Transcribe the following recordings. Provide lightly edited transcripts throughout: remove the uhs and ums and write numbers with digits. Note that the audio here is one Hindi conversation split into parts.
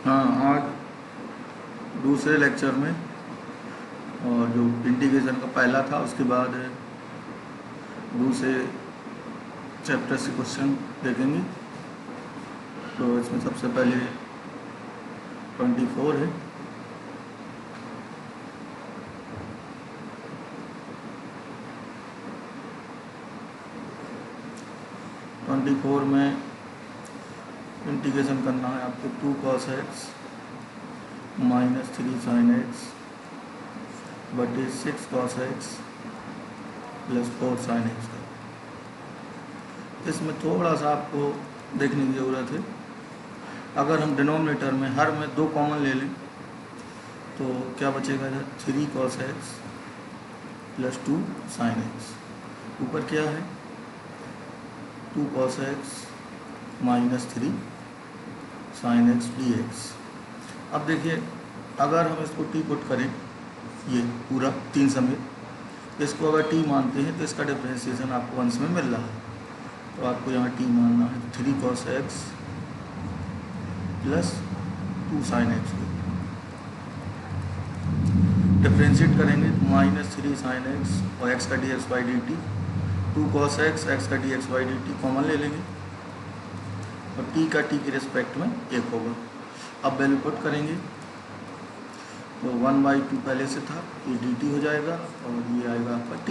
हाँ, आज दूसरे लेक्चर में और जो इंटीग्रेशन का पहला था उसके बाद दूसरे चैप्टर से क्वेश्चन देखेंगे। तो इसमें सबसे पहले 24 है। में इंटीग्रेशन करना है आपको 2 cos x minus 3 sin x बटे 6 cos x plus 4 sin x का। इसमें थोड़ा सा आपको देखने की ज़रूरत है। अगर हम डिनोमिनेटर में हर में 2 कॉमन ले लें तो क्या बचेगा? 3 cos x plus 2 sin x। ऊपर क्या है? 2 cos x minus 3 sin x dx। अब देखिए, अगर हम इसको t पुट करें, ये पूरा 3 समेत, इसको अगर t मानते हैं तो इसका डिफ्रेंशिएशन आपको अंश में मिल रहा है। तो आपको यहाँ t मानना है, तो 3 cos x plus 2 sin x को डिफ्रेंशिएट करेंगे तो माइनस 3 sin x और x का dx by D T, 2 cos x, x का dx by D T common ले लेंगे और t का t के रिस्पेक्ट में 1 होगा। अब वैल्यू पुट करेंगे तो 1/2 पहले से था, ये dt हो जाएगा और ये आएगा आपका t।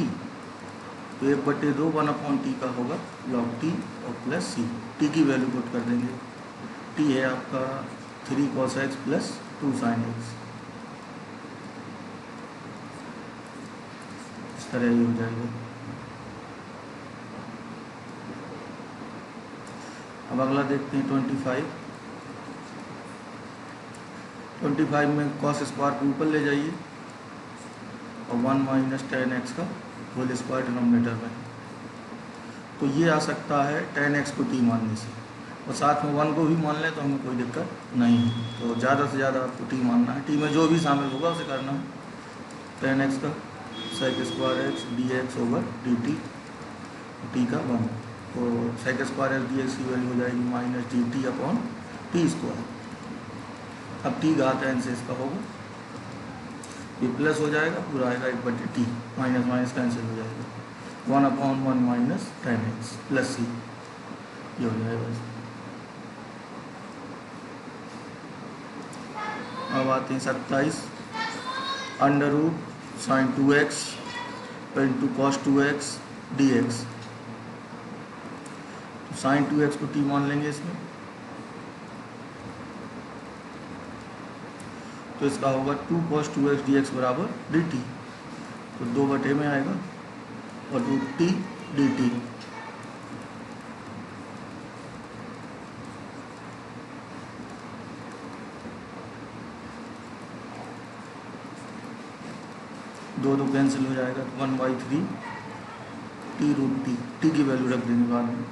तो 1/2 1/t का होगा log t और प्लस c। t की वैल्यू पुट कर देंगे, t है आपका 3 cos x plus 2 sin x। इस तरह ही हो जाएगा। अब अगला देखते हैं 25 में cos स्क्वायर को ऊपर ले जाइए और 1 माइनस 10x का होल स्क्वायर डिनोमिनेटर में। तो ये आ सकता है 10x को t मानने से, और साथ में 1 को भी मान लें तो हमें कोई दिक्कत नहीं है। तो ज़्यादा से ज़्यादा आपको t मानना है, t में जो भी शामिल होगा उसे करना है। 10x का sec square x dx over dt, t का 1, तो sec स्क्वायर x dx की वैल्यू हो जाएगी minus dt upon T square. अब t घात n से इसका होगा, ये प्लस हो जाएगा, पूरा आएगा 1/t, माइनस माइनस कैंसिल हो जाएगा, 1/1 माइनस 10x प्लस c, ये हो जाएगा। अब आते हैं 27, under root sine 2x into cos 2x dx। तो साइन 2x को t मान लेंगे इसमें, तो इसका होगा 2 cos 2x dx बराबर dt। तो 2/, में आएगा और रूट t dt। दो कैंसिल हो जाएगा, 1/3 t रूट t, t की वैल्यू रख देंगे बाद में।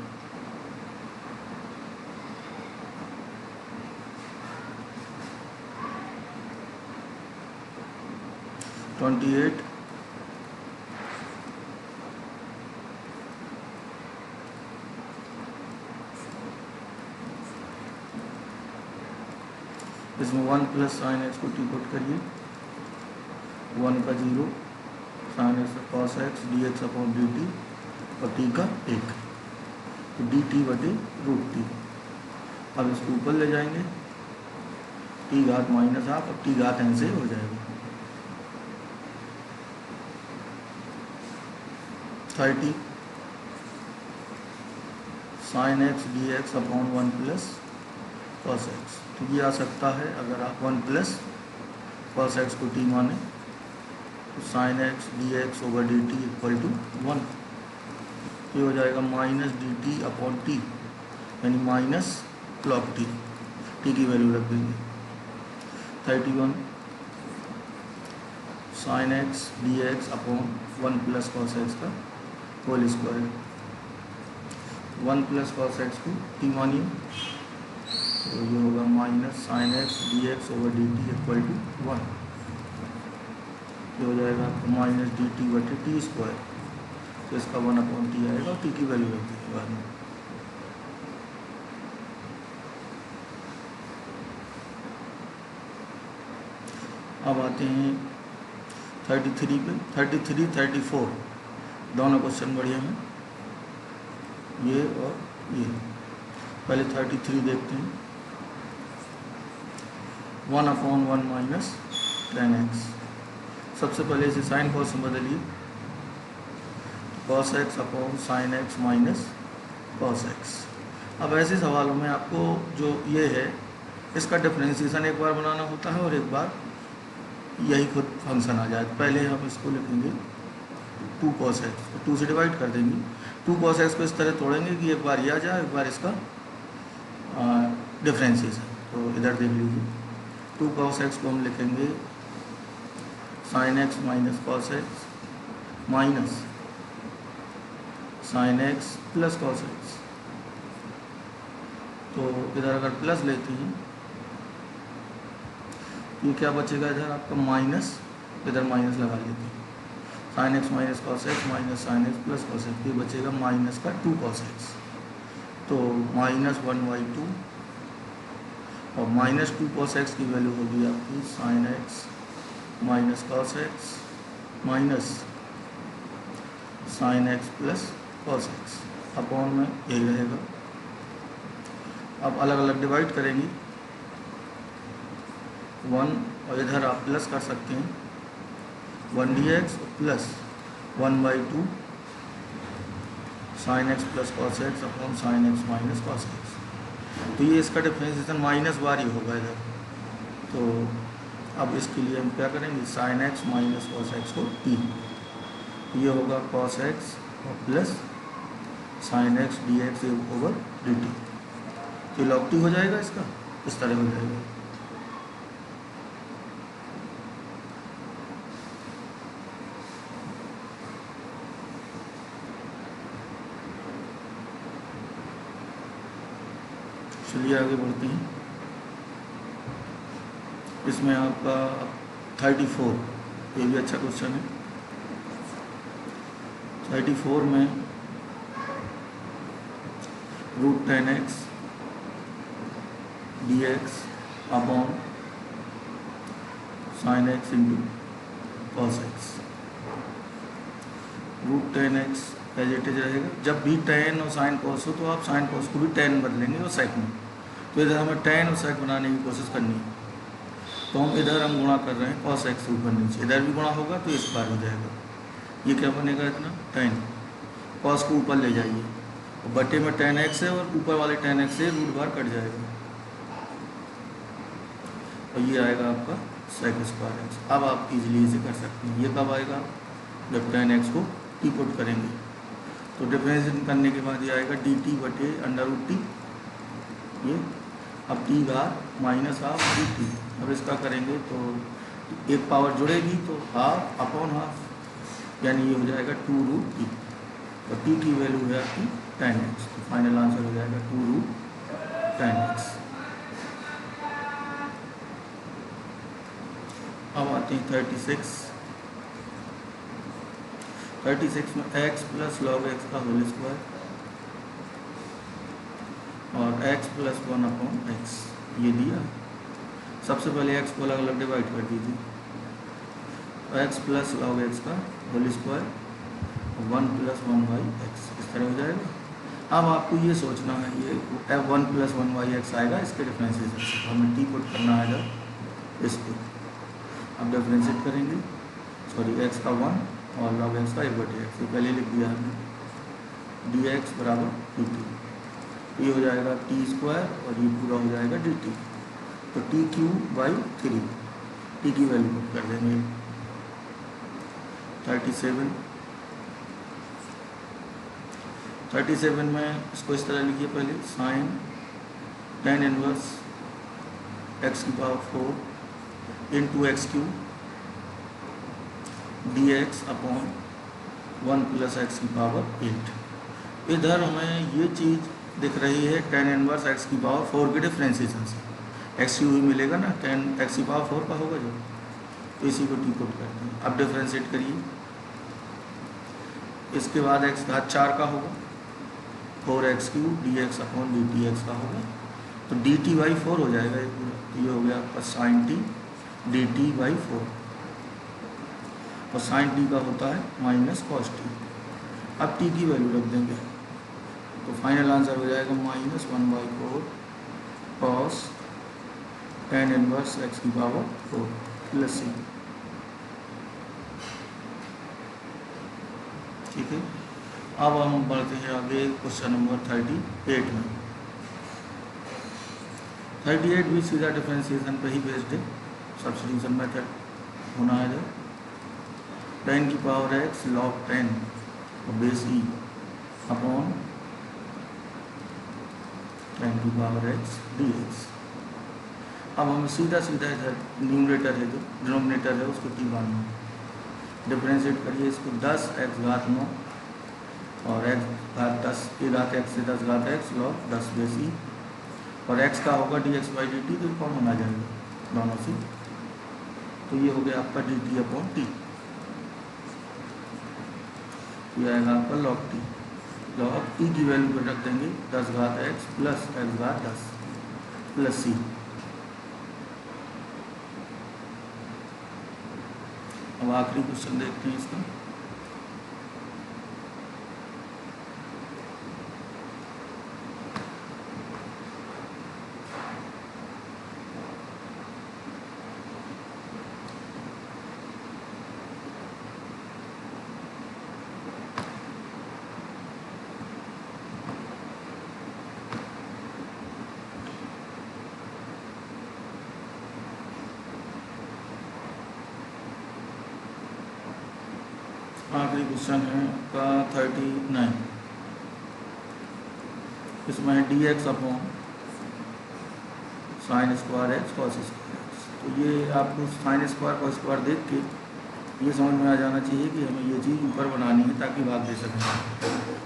इसमें 1 प्लस साइन एक्स को टी पुट करिए, 1 का 0 sign X cos x D X upon D T और टी का 1, तो डी टी बटे रूट टी। अब इसको ऊपर ले जाएंगे, टी घात माइनस हाफ, अब टी घात एन से हो जाएगा। 30 sine x D X upon 1 plus cos X. तो ये आ सकता है, अगर आप 1 प्लस कॉस एक्स को t माने तो sine x D x over D T equal to 1। ये हो जाएगा minus D T upon T, यानी माइनस लॉग टी। टी की वैल्यू रख देंगे। 31 sine x D X upon 1 plus cos X का whole square. 1 plus cos x को t मानिए, तो ये होगा minus sine x D x over D T equal to 1। ये हो जाएगा आपको माइनस डी टी बटे टी स्क्वायर, तो इसका 1/t आएगा और टी की वैल्यू रख देंगे बाद में। अब आते हैं 33 पे। 33, 34 दोनों क्वेश्चन बढ़िया हैं, ये और ये। पहले 33 देखते हैं। 1/1 माइनस 10x। सबसे पहले इसे साइन कॉस में बदलिए, cos x upon sine x minus cos x। अब ऐसे सवालों में आपको जो ये है इसका डिफरेंशिएशन एक बार बनाना होता है और एक बार यही खुद फंक्शन आ जाए। पहले हम इसको लिखेंगे 2 cos x, 2 से डिवाइड कर देंगे। 2 cos x को इस तरह तोड़ेंगे कि एक बार ये आ जाए, एक बार इसका डिफरेंशिएशन। तो इधर देख लीजिए, 2 cos x को हम लिखेंगे sine x minus cos x minus sine x plus cos x। तो इधर अगर प्लस लेते हैं ये क्या बचेगा, इधर आपका माइनस, इधर माइनस लगा लेते हैं। Sine x minus cos x minus sine x plus cos x, ये बचेगा माइनस का 2 cos x। तो -1/2 और -2 cos x की वैल्यू होगी आपकी sine x minus cos x minus sine x plus cos x upon में यही रहेगा। अब अलग अलग डिवाइड करेंगे 1 और इधर आप प्लस कर सकते हैं 1 dx plus 1/2 sine x plus cos x upon sine x minus cos x। तो ये इसका डिफरेंशिएशन माइनस बार ही होगा इधर। तो अब इसके लिए हम क्या करेंगे, sine x minus cos x को t, ये होगा cos x और plus sine x dx over dt। तो log t हो जाएगा, इसका इस तरह हो जाएगा। चलिए आगे बढ़ते हैं। इसमें आपका 34, ये भी अच्छा क्वेश्चन है। 34 में √10x dx upon sine x into cos x। √10x as it is रहेगा। जब भी tan और साइन cos हो तो आप साइन cos को भी tan बदलेंगे और sec में। तो इधर हमें tan और sec बनाने की कोशिश करनी है। तो हम इधर हम गुणा कर रहे हैं cos x ऊपर नीचे, इधर भी गुणा होगा तो इस बार हो जाएगा। ये क्या बनेगा, इतना tan। cos को ऊपर ले जाइए और बटे में tan x है और ऊपर वाले tan x से रूट बार कट जाएगा और ये आएगा आपका sec स्क्वायर x। अब आप इजीली इसे कर सकते हैं। ये कब आएगा, जब tan x को t पुट करेंगे। तो डिफरेंशिएशन करने के बाद ये आएगा dt बटे √t। ये अब t बार माइनस हाफ dt। अब इसका करेंगे तो एक पावर जुड़ेगी तो हाफ अपॉन हाफ, यानी ये हो जाएगा 2√t। तो t की वैल्यू है आपकी tan x। तो फाइनल आंसर हो जाएगा 2√tan x। अब आते हैं 36। 36 में x प्लस log x का होल स्क्वायर और x प्लस 1 अपॉन x ये दिया। सबसे पहले x को अलग अलग डिवाइड कर दीजिए। x प्लस log x का होल स्क्वायर 1 प्लस 1/x इस तरह हो जाएगा। अब आपको ये सोचना है, ये 1 प्लस 1/x आएगा इसके डिफरेंशिएशन से। हमें t पुट करना है इधर इसको। अब डिफरेंशिएट करेंगे, सॉरी x का 1 और log x का 1/x। तो पहले लिख दिया हमने dx बराबर dt। ये हो जाएगा t स्क्वायर और ये पूरा हो जाएगा dt। तो t³/3 t की वैल्यू पुट कर देंगे 37 में इसको इस तरह लिखिए। पहले sine tan inverse x⁴ into x³ dx upon 1 plus x⁴। इधर हमें ये चीज़ दिख रही है tan इनवर्स x⁴ के डिफरेंशिएशन से। x³ ही मिलेगा ना, tan x⁴ का होगा जो, तो इसी को टी पुट करते हैं। अब डिफरेंशिएट करिए। इसके बाद x⁴ का होगा 4x³ dx अपॉन dtx का होगा। तो dt/4 हो जाएगा ये पूरा। तो ये हो गया आपका sine t d t by 4, और साइन टी का होता है माइनस कॉस टी। अब टी की वैल्यू रख देंगे तो फाइनल आंसर हो जाएगा -1/4 कॉस tan इनवर्स x की पावर 4 प्लस सी। ठीक है, अब हम बढ़ते हैं आगे क्वेश्चन नंबर 38 में। 38 भी सीधा डिफरेंशिएशन पर ही बेस्ड है, सब्स्टिट्यूशन मेथड होना है। tan की पावर x log 10 और बेस ई अपॉन tan की पावर x dx। अब हमें सीधा सीधा इधर न्यूमरेटर है जो डिनोमिनेटर है उसको टी मानना है। डिफरेंशिएट करिए इसको 10x⁻9 और x⁻10 की घात x से 10 x log 10 बेस ई, और x का होगा dx/dt, तो कॉमन आ जाएगा दोनों से, तो ये हो गया आपका dt/t। ये आएगा आपका log t। log t की वैल्यू पर रख देंगे 10x प्लस x⁻10 प्लस सी। अब आखिरी क्वेश्चन देखते हैं इसका। आखिरी क्वेश्चन है का 39। इसमें है dx upon sine square x cos square x. तो ये आपको साइन स्क्वायर कॉस स्क्वायर देख के ये समझ में आ जाना चाहिए कि हमें ये चीज़ ऊपर बनानी है ताकि भाग दे सकें।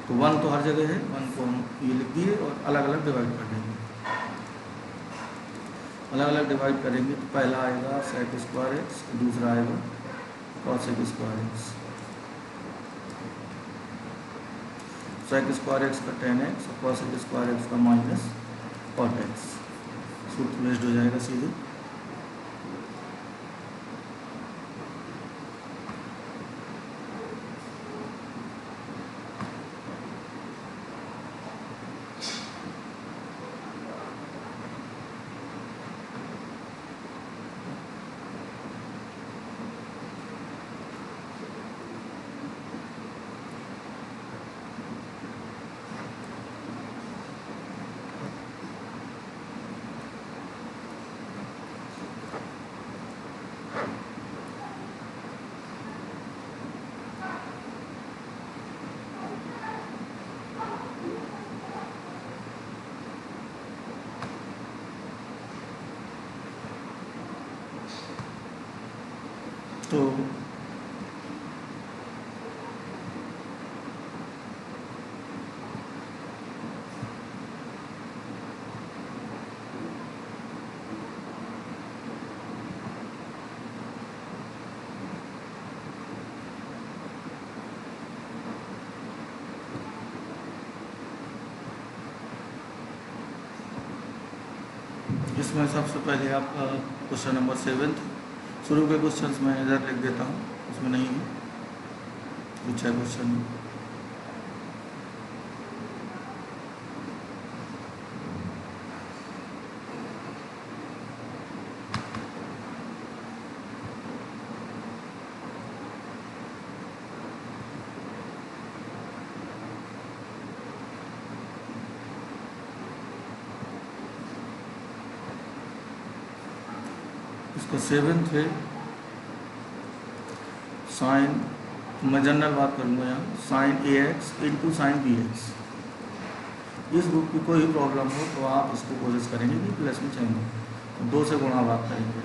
तो 1 तो हर जगह है, 1 को हम ये लिख दिए और अलग अलग डिवाइड कर देंगे। अलग अलग डिवाइड करेंगे तो पहला आएगा सेक स्क्वायर एक्स, दूसरा आएगा cosec square x. Sec square x का tan x और कॉसेक स्क्वायर एक्स का माइनस cot x। सूत्र बेस्ड हो जाएगा सीधे। तो इसमें सबसे पहले आपका क्वेश्चन नंबर 7। शुरू के क्वेश्चंस मैं इधर लिख देता हूँ, उसमें नहीं है कुछ है क्वेश्चन। इसका 7th है साइन, मैं जनरल बात करूँगा यहाँ, sine ax into sine bx। इस ग्रुप की कोई प्रॉब्लम हो तो आप इसको कोशिश करेंगे कि प्लस में चाहिए, तो 2 से गुणा भाग करेंगे।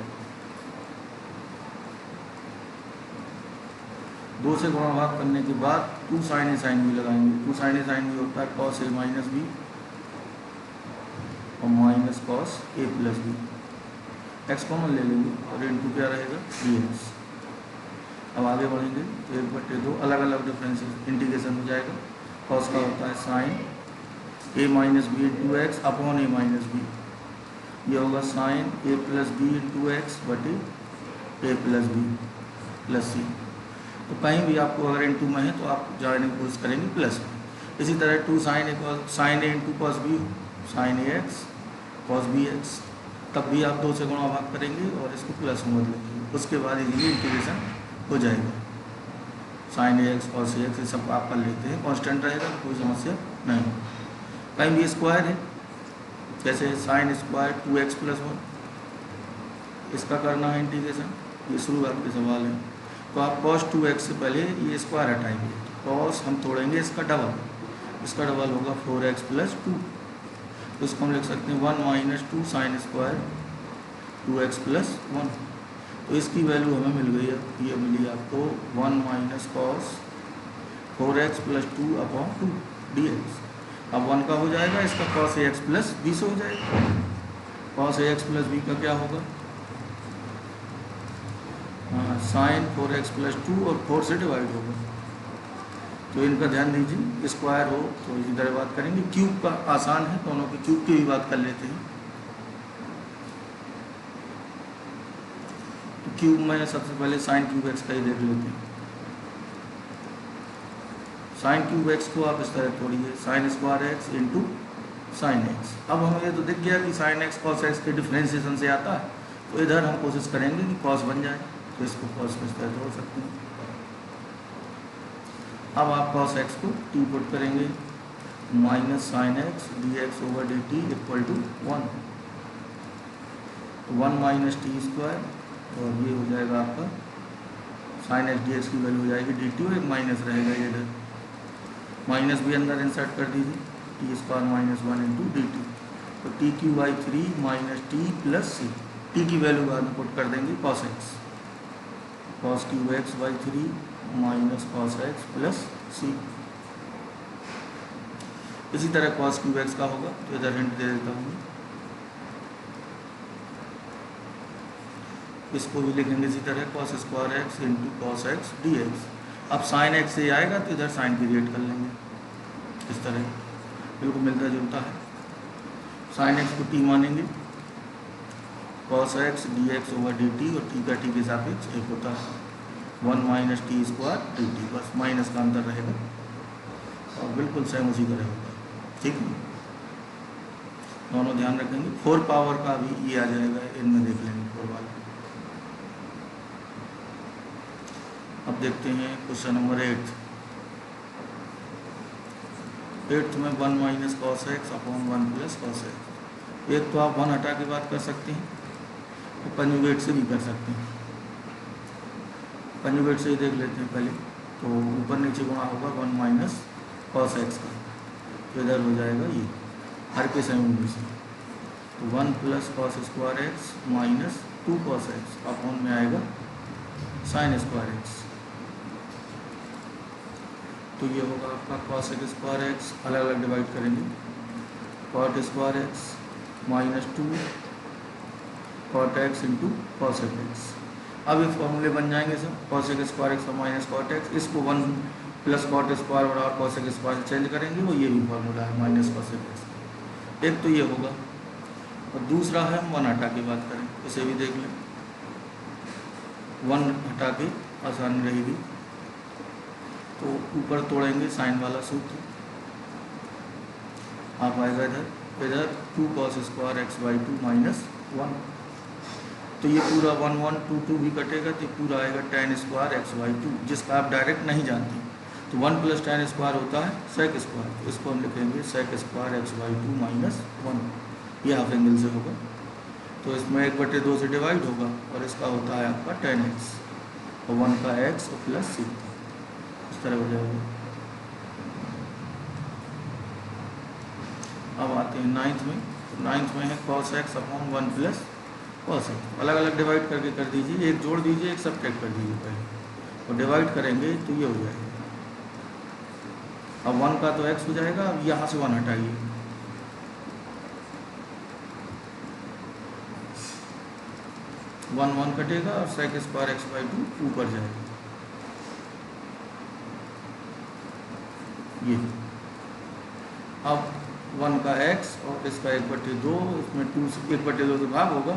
2 से गुणा भाग करने के बाद 2 साइन ए साइन बी लगाएंगे। 2 साइन ए साइन बी होता है कॉस ए माइनस बी और minus cos A plus B. X common ले लेंगे और इनटू क्या रहेगा dx। अब आगे बढ़ेंगे तो 1/2 अलग अलग डिफरेंस इंटीग्रेशन हो जाएगा। कॉस का होता है sine a minus B into x upon A minus B. ये होगा sine a plus B into x बटे A plus B plus C. तो कहीं भी आपको अगर इनटू में है तो आप जाने की कोशिश करेंगे प्लस में। इसी तरह 2 साइन ए इंटू कॉस बी, साइन ए एक्स कॉस बी एक्स, तब भी आप 2 से गुणा भाग करेंगे और इसको प्लस में बदलेंगे, उसके बाद इजीली इंटीग्रेशन हो जाएगा। Sign A x cos A x ये सब आप कर लेते हैं, कांस्टेंट रहेगा तो कोई समस्या नहीं। कहीं भी स्क्वायर है, जैसे साइन स्क्वायर 2x प्लस 1, इसका करना है इंटीग्रेशन, ये शुरुआत के सवाल है। तो आप cos 2x से पहले ये स्क्वायर हटाएंगे, cos हम तोड़ेंगे इसका डबल, इसका डबल होगा 4x प्लस 2, तो इसको हम लिख सकते हैं 1 minus 2 sine square 2x plus 1। तो इसकी वैल्यू हमें मिल गई है, ये मिली आपको 1 minus cos 4x plus 2 upon 2 dx। अब 1 का हो जाएगा, इसका cos ax प्लस b से हो जाएगा। cos ax प्लस b का क्या होगा, साइन 4x प्लस 2 और 4 से डिवाइड होगा। तो इनका ध्यान दीजिए, स्क्वायर हो तो इसी तरह बात करेंगे। क्यूब का आसान है, दोनों के क्यूब की भी बात कर लेते हैं। तो क्यूब में सबसे पहले साइन क्यूब एक्स का ही देख लेते हैं। साइन क्यूब एक्स को आप इस तरह तोड़िए, sine square X into sine X. अब हमें ये तो दिख गया कि साइन एक्स कॉस एक्स के डिफ्रेंसिएशन से आता है, तो इधर हम कोशिश करेंगे कि कॉस बन जाए, तो इसको कॉस में इस तरह तोड़ सकते हैं। अब आप कॉस एक्स को टी पुट करेंगे, minus sine x D x over D T equal to 1, 1 minus t square, और ये हो जाएगा आपका साइन एक्स डी एक्स की वैल्यू हो जाएगी डी टी, और एक माइनस रहेगा ये इधर, माइनस भी अंदर इंसर्ट कर दीजिए, T square minus 1 into D T. तो T cube by 3 minus T plus C, T की वैल्यू बाद में पुट कर देंगे cos X, cos cube X by 3 minus cos X plus C. इसी तरह कॉस क्यूब एक्स का होगा, तो इधर हिंट दे देता हूँ, इसको भी लिखेंगे इसी तरह cos square X into cos x D x. अब साइन एक्स से आएगा तो इधर साइन क्रिएट कर लेंगे, इस तरह बिल्कुल मिलता जुलता है। साइन एक्स को टी मानेंगे, cos x D x over D T, और टी का टी के सापेक्ष एक होता है 1 minus t square D T, बस माइनस का अंतर रहेगा और बिल्कुल सेम उसी तरह होगा। ठीक है, दोनों ध्यान रखेंगे। 4 पावर का भी ये आ जाएगा, इनमें देख लेंगे 4 वाला। अब देखते हैं क्वेश्चन नंबर 8 में 1 minus cos X upon 1 plus cos x. एक तो आप 1 हटा के बात कर सकते हैं, तो कंजुगेट से भी कर सकते हैं। कंजुगेट से ही देख लेते हैं पहले, तो ऊपर नीचे गुणा होगा 1 माइनस कॉस एक्स का, तो इधर हो जाएगा ये हर के संयुग्म से, तो 1 plus cos square x minus 2 cos X upon में आएगा साइन स्क्वायर एक्स। तो ये होगा आपका कॉस स्क्वायर एक्स, अलग अलग डिवाइड करेंगे, cot square x minus 2 cot x into cos x. अब ये फॉर्मूले बन जाएंगे सब, cos square x minus cot x, इसको 1 प्लस कॉट स्क्वायर और कॉस स्क्वायर चेंज करेंगे, वो ये भी फॉर्मूला है माइनस कॉस एक्स। एक तो ये होगा, और दूसरा है 1 हटा के बात करें, इसे भी देख लें। 1 हटा के आसानी रहेगी, तो ऊपर तोड़ेंगे साइन वाला सूत्र, आप आएगा इधर 2 cos square x by 2 minus 1, तो ये पूरा 1 1 2 2 भी कटेगा, तो पूरा आएगा tan स्क्वायर एक्स बाई 2, जिसका आप डायरेक्ट नहीं जानते। तो 1 प्लस tan स्क्वायर होता है सेक स्क्वायर, तो इसको हम लिखेंगे sec square x by 2 minus 1, ये हाफ एंगल से होगा, तो इसमें 1/2 से डिवाइड होगा, और इसका होता है आपका tan x, और 1 का x और प्लस सी, इस तरह हो जाएगा। अब आते हैं 9th में, तो 9th में है cos X upon 1 plus cos x, अलग अलग डिवाइड करके कर दीजिए, एक जोड़ दीजिए एक सब्ट्रैक्ट कर दीजिए पहले, और डिवाइड करेंगे तो ये हो जाएगा। अब 1 का तो x हो जाएगा, अब यहाँ से 1 हटाइए, वन 1 कटेगा और सेक स्क्वायर एक्स बाई 2 ऊपर जाएगा, ये। अब 1 का x और इसका 1/2, इसमें 2 से 1/2 से भाग होगा,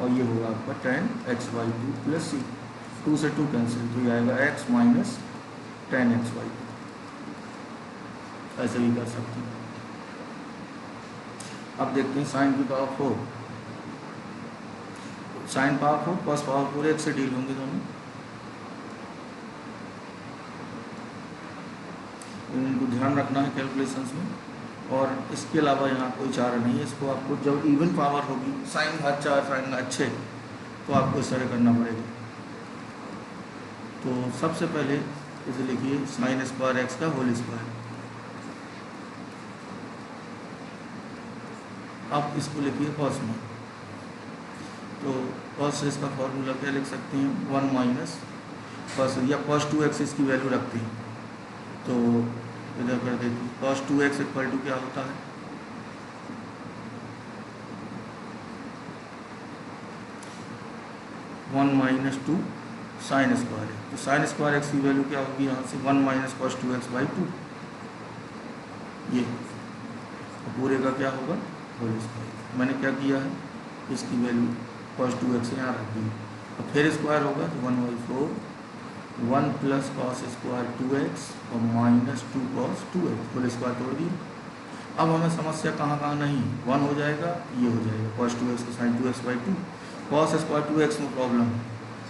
और ये होगा आपका tan x/2 प्लस सी, 2 से 2 कैंसिल, तो ये आएगा x माइनस tan x/2। ऐसे भी कर सकते हैं। अब देखते हैं साइन की power 4, sine power 4 cos power 4 एक से डील होंगे दोनों, इनको ध्यान रखना है कैलकुलेशंस में। और इसके अलावा यहाँ कोई चारा नहीं है, इसको आपको जब इवन पावर होगी साइन घात 4 साइन घात 6 तो आपको इस तरह करना पड़ेगा। तो सबसे पहले इसे लिखिए साइन स्क्वायर एक्स का होल स्क्वायर। अब इसको लिखिए कॉस में, तो कॉस से इसका फॉर्मूला क्या लिख सकते हैं, 1 माइनस कॉस या cos 2x इसकी वैल्यू रखते हैं, तो इधर कर देती हूँ। cos 2x इक्वल टू क्या होता है, वन माइनस 2 साइन स्क्वायर है, तो साइन स्क्वायर एक्स की वैल्यू क्या होगी यहाँ से 1 माइनस cos 2x/2, ये पूरे का क्या होगा होल स्क्वायर। मैंने क्या किया है, इसकी वैल्यू cos 2x यहाँ रख दी, और फिर स्क्वायर होगा तो 1/4 1 प्लस कॉस स्क्वायर 2x और minus 2 cos 2x, whole square तोड़ दिए। अब हमें समस्या कहाँ कहाँ नहीं, 1 हो जाएगा, ये हो जाएगा cos 2x को sign 2x/2, cos square 2x में प्रॉब्लम है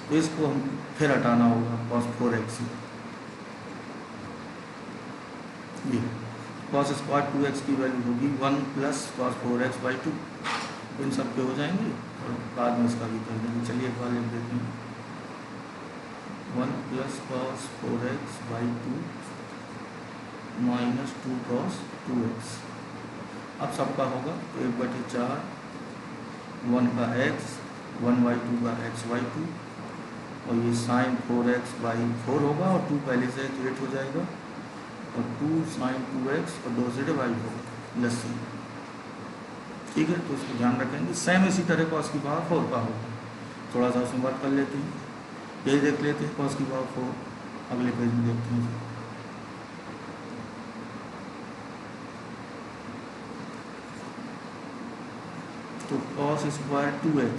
तो इसको हम फिर हटाना होगा cos 4x, ये cos स्क्वायर 2x की वैल्यू होगी 1 प्लस cos 4x/2, इन सब के हो जाएंगे और बाद में इसका भी कर देंगे। चलिए एक बार लिख देते हैं, 1 plus cos 4x/2 minus 2 cos 2x। अब सबका होगा तो 1/4 1 का x 1/2 का x/2, और ये साइन 4x/4 होगा और 2 पहले से 8 हो जाएगा, और 2 साइन 2x और 2 से डिवाइड होगा लस्सी, ठीक है। तो इसको ध्यान रखेंगे। सेम इसी तरह cos की पावर 4 का होगा, थोड़ा सा उसमें बात कर लेते हैं, यही देख लेते हैं cos की पावर 4, अगले पेज में देखते हैं। तो cos स्क्वायर 2x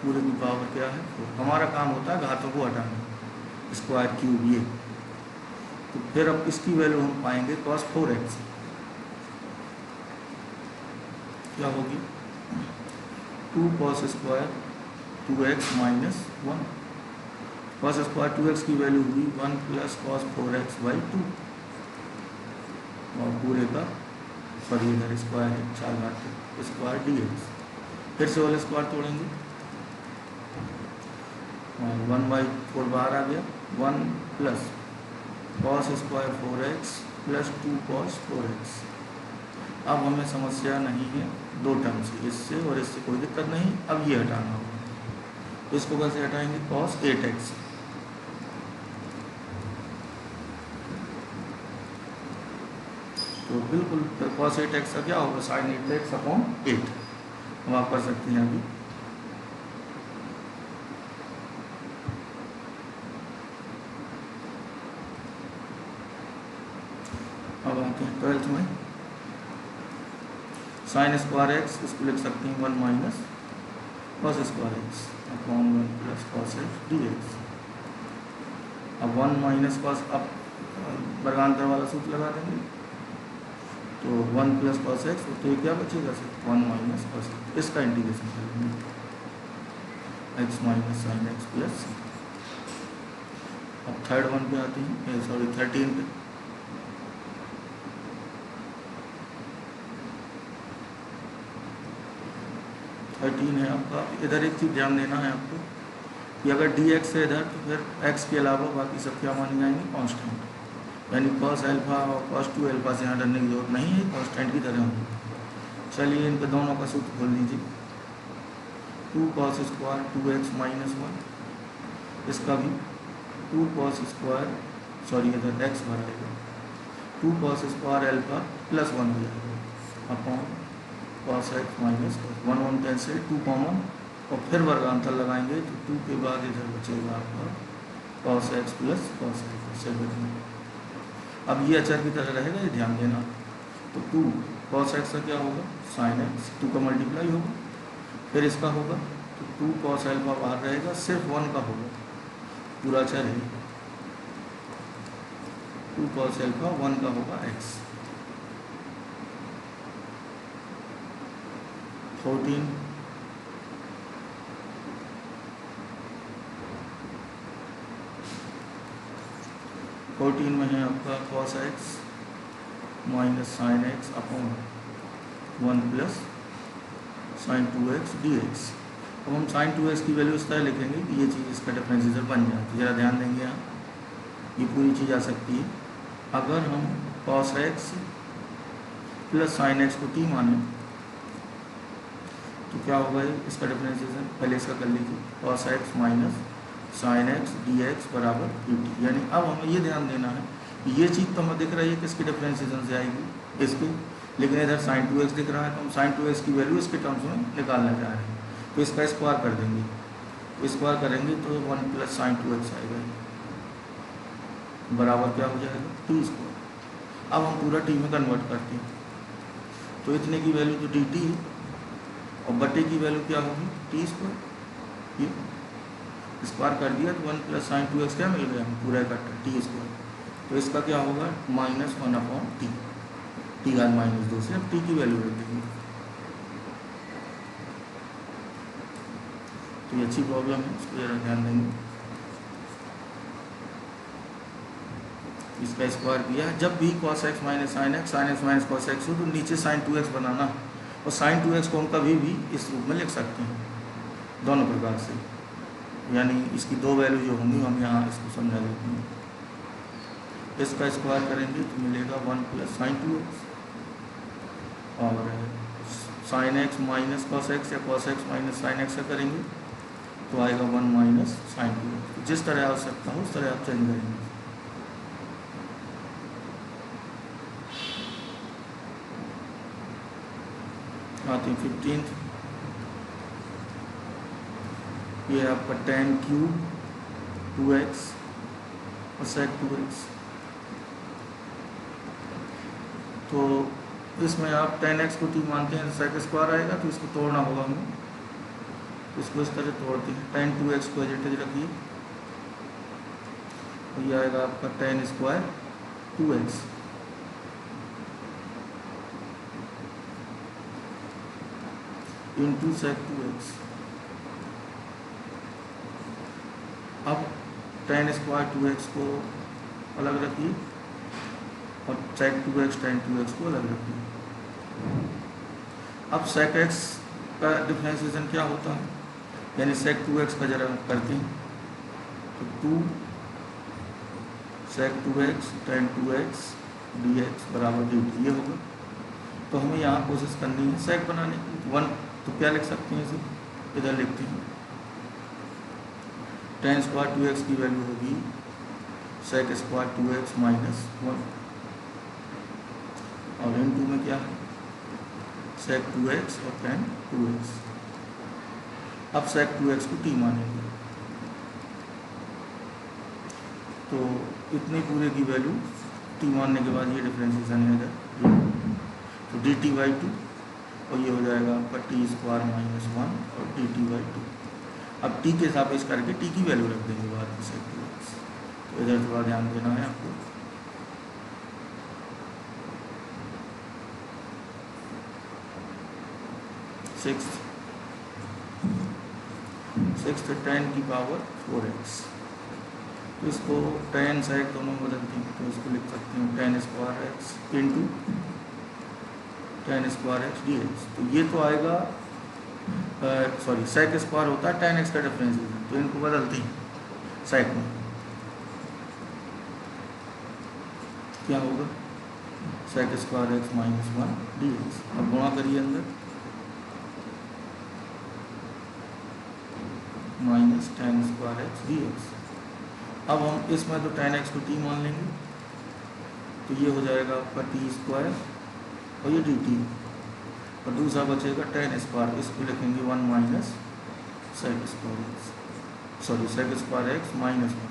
पूरे की पावर क्या है 4, हमारा काम होता है घातों को हटाना, स्क्वायर क्यूब ये, तो फिर अब इसकी वैल्यू हम पाएंगे cos 4x क्या होगी, 2 cos square 2x minus 1, cos square 2x की वैल्यू हुई 1 प्लस cos 4x/2, और पूरे का सॉरी इधर स्क्वायर है 4 घात स्क्वायर dx, फिर से होल स्क्वायर तोड़ेंगे, 1/4 बाहर आ गया, 1 plus cos square 4x plus 2 cos 4x। अब हमें समस्या नहीं है दो टर्म से, इससे और इससे कोई दिक्कत नहीं। अब ये हटाना होगा, तो इसको कैसे हटाएंगे, cos 8x, तो बिल्कुल cos 8x का क्या होगा sin 8x/8, हम आप कर सकते हैं अभी। अब आते हैं 12th में, साइन स्क्वायर एक्स इसको लिख सकते हैं 1 minus cos square x upon 1 plus cos x dx। अब 1 माइनस cos, अब वर्गांतर वाला सूत्र लगा देंगे, तो 1 प्लस cos x, तो ये क्या बचेगा सिर्फ 1 माइनस cos x, इसका इंटीग्रेशन कर लेंगे x minus sine x plus. अब थर्ड वन पे आते हैं, सॉरी 13 पे, है आपका। इधर एक चीज़ ध्यान देना है आपको कि अगर dx है इधर, तो फिर x के अलावा बाकी सब क्या मानी जाएंगे कांस्टेंट, यानी cos अल्फा और cos 2 अल्फा से यहाँ डरने की जरूरत नहीं है, कांस्टेंट की तरह होंगे। चलिए इनके दोनों का सूत्र खोल लीजिए, 2 cos स्क्वायर 2x माइनस 1, इसका भी 2 cos स्क्वायर, सॉरी इधर x भराएगा, 2 cos square alpha plus 1 हो जाएगा upon cos x minus 1 1 cancel, 2 common, और फिर वर्गांतर लगाएंगे तो 2 के बाद इधर बचेगा आपका cos x plus cos x। अब ये अचर की तरह रहेगा, ये ध्यान देना। तो 2 cos x का क्या होगा sin x, 2 का मल्टीप्लाई होगा, फिर इसका होगा तो 2 cos अल्फा बाहर रहेगा, सिर्फ 1 का होगा, पूरा चर है 2 cos अल्फा 1 का होगा x। 14 में है आपका cos x minus sine x upon 1 plus sine 2x dx। अब हम साइन 2x की वैल्यू इस तरह लिखेंगे कि ये चीज़ इसका डिफरेंशिएशन बन जाए। तो ज़रा ध्यान देंगे यहाँ, ये पूरी चीज़ आ सकती है। अगर हम cos x plus sine x को t माने तो क्या होगा, इसका डिफरेंशिएशन पहले इसका कर लीजिए, cos x minus sine x dx बराबर dt। यानी अब हमें ये ध्यान देना है कि ये चीज़ तो हमें दिख रही है किसके डिफरेंशिएशन से आएगी, इसके, लेकिन इधर साइन 2x दिख रहा है, तो हम साइन 2x की वैल्यू इसके टर्म्स में निकालना चाह रहे हैं। तो इसका स्क्वायर कर देंगे, तो स्क्वायर करेंगे तो 1 प्लस साइन 2x आएगा, बराबर क्या हो जाएगा t स्क्वायर। अब हम पूरा t में कन्वर्ट करते हैं, तो इतने की वैल्यू तो dt है और बटे की वैल्यू क्या होगी t स्क्वायर। ये स्क्वायर कर दिया तो 1 प्लस साइन 2x क्या मिल गया, हम पूरा इकट्ठा टी स्क्वायर। तो इसका क्या होगा माइनस 1 अपॉन टी, टी घात माइनस 2 से अब टी की वैल्यू रख देंगे। तो ये अच्छी प्रॉब्लम है, इसको जरा ध्यान देंगे। इसका स्क्वायर किया है, जब भी cos x minus sine x minus cos x हो तो नीचे साइन 2x बनाना, और साइन 2x को हम कभी भी इस रूप में लिख सकते हैं दोनों प्रकार से। यानी इसकी दो वैल्यू जो होंगी हम यहाँ इसको समझा देते हैं। इसका स्क्वायर करेंगे तो मिलेगा 1 प्लस साइन 2x, और sine x minus cos x या cos x minus sine x का करेंगे तो आएगा 1 माइनस साइन 2x। तो जिस तरह आवश्यकता हो उस तरह आप चेंज करेंगे। आते हैं 15th, ये आपका tan क्यूब 2x और sec 2x। तो इसमें आप tan x को t मानते हैं, sec स्क्वायर आएगा तो इसको तोड़ना होगा हमें, तो इसको इस तरह तोड़ते हैं। tan 2x को एज इट इज रखिए, तो ये आएगा आपका tan square 2x into sec 2x। अब tan स्क्वायर 2x को अलग रखिए और sec 2x tan 2x को अलग रखिए। अब sec x का डिफरेंशिएशन क्या होता है, यानी sec 2x का जरा करते हैं, तो 2 sec 2x tan 2x dx बराबर dt ये होगा। तो हमें यहाँ कोशिश करनी है sec बनाने की। 1 तो क्या लिख सकते हैं, इसे इधर लिखते हैं, tan स्क्वायर 2x की वैल्यू होगी sec स्क्वायर 2x माइनस 1, और इनटू में क्या है sec 2x और tan 2x। अब sec 2x को t मानेंगे, तो इतने पूरे की वैल्यू t मानने के बाद ये डिफरेंशिएशन है इधर, तो dt बाई 2, और ये हो जाएगा आपका टी स्क्वायर माइनस 1 और dt बाई 2। अब t के हिसाब से करके t की वैल्यू रख देंगे बाद में sec 2x। तो इधर थोड़ा ध्यान देना है आपको। सिक्स tan की पावर 4x, तो इसको tan sec दोनों बदलते हैं, तो इसको लिख सकते हैं tan square x into tan square x dx। तो ये तो आएगा सॉरी sec स्क्वायर होता है tan x का डिफरेंशिएशन, तो इनको बदलते हैं sec में, क्या होगा sec square x minus 1 dx। अब गुणा करिए अंदर, minus tan square x dx। अब हम इसमें तो tan x को t मान लेंगे, तो ये हो जाएगा आपका t स्क्वायर और ये dt, और दूसरा बचेगा tan स्क्वायर, इसको लिखेंगे 1 minus sec square x, sorry sec square x minus 1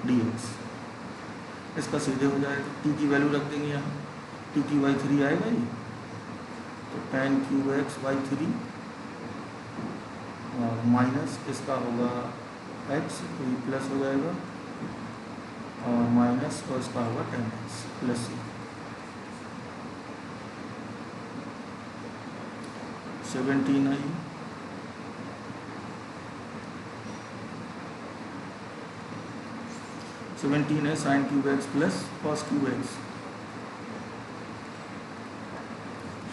dx। इसका सीधे हो जाएगा, t की वैल्यू रख देंगे यहाँ, t की बाई 3 आएगा ये, तो tan क्यूब x बाई 3 और माइनस इसका होगा x, तो ये प्लस हो जाएगा, और माइनस और इसका होगा 10x plus c। 17 I, seventeen है sine cube X plus cos cube X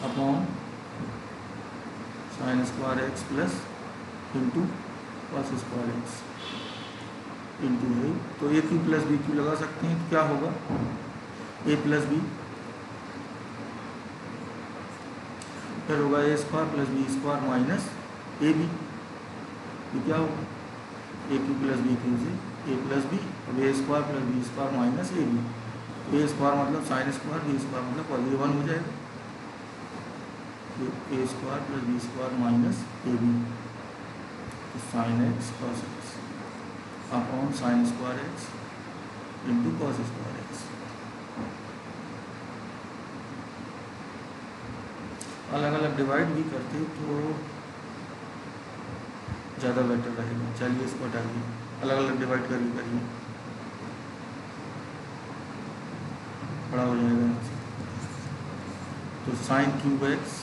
upon sine square X plus into cos square X into A. तो A cube plus B cube लगा सकते हैं, तो क्या होगा ए प्लस बी, फिर होगा A square plus B square minus A B. तो क्या होगा A cube plus B cube से ए प्लस बी, अब A square plus B square minus A B. A square मतलब साइन स्क्वायर, बी स्क्वायर मतलब कॉस, ये 1 हो जाएगा। A square plus B square minus A B, तो sine X cos X upon sine square X into cos square X. अलग अलग डिवाइड भी करते तो ज़्यादा बेटर रहेगा। चलिए इसको हटाइए, अलग अलग डिवाइड करिए, बड़ा हो जाएगा यहाँ से। तो sign cube X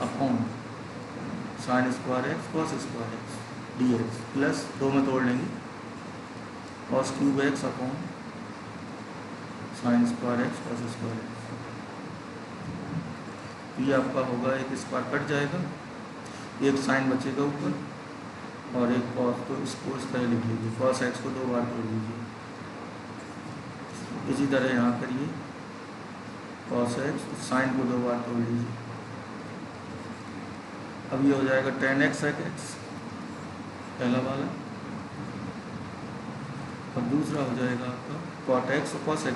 upon sine square x cos square X D x plus 2 में तोड़ लेंगे cos cube X upon sine square x cos square x. ये आपका होगा, एक स्क्वायर कट जाएगा, एक साइन बचेगा ऊपर और एक कॉस, तो इसको इस तरह लिख लीजिए, कॉस एक्स को 2 बार तोड़ लीजिए। इसी तरह यहाँ करिए, कॉस एक्स साइन को 2 बार तोड़ लीजिए। अब ये हो जाएगा tan x sec x पहला वाला, और दूसरा हो जाएगा आपका cot x और cos x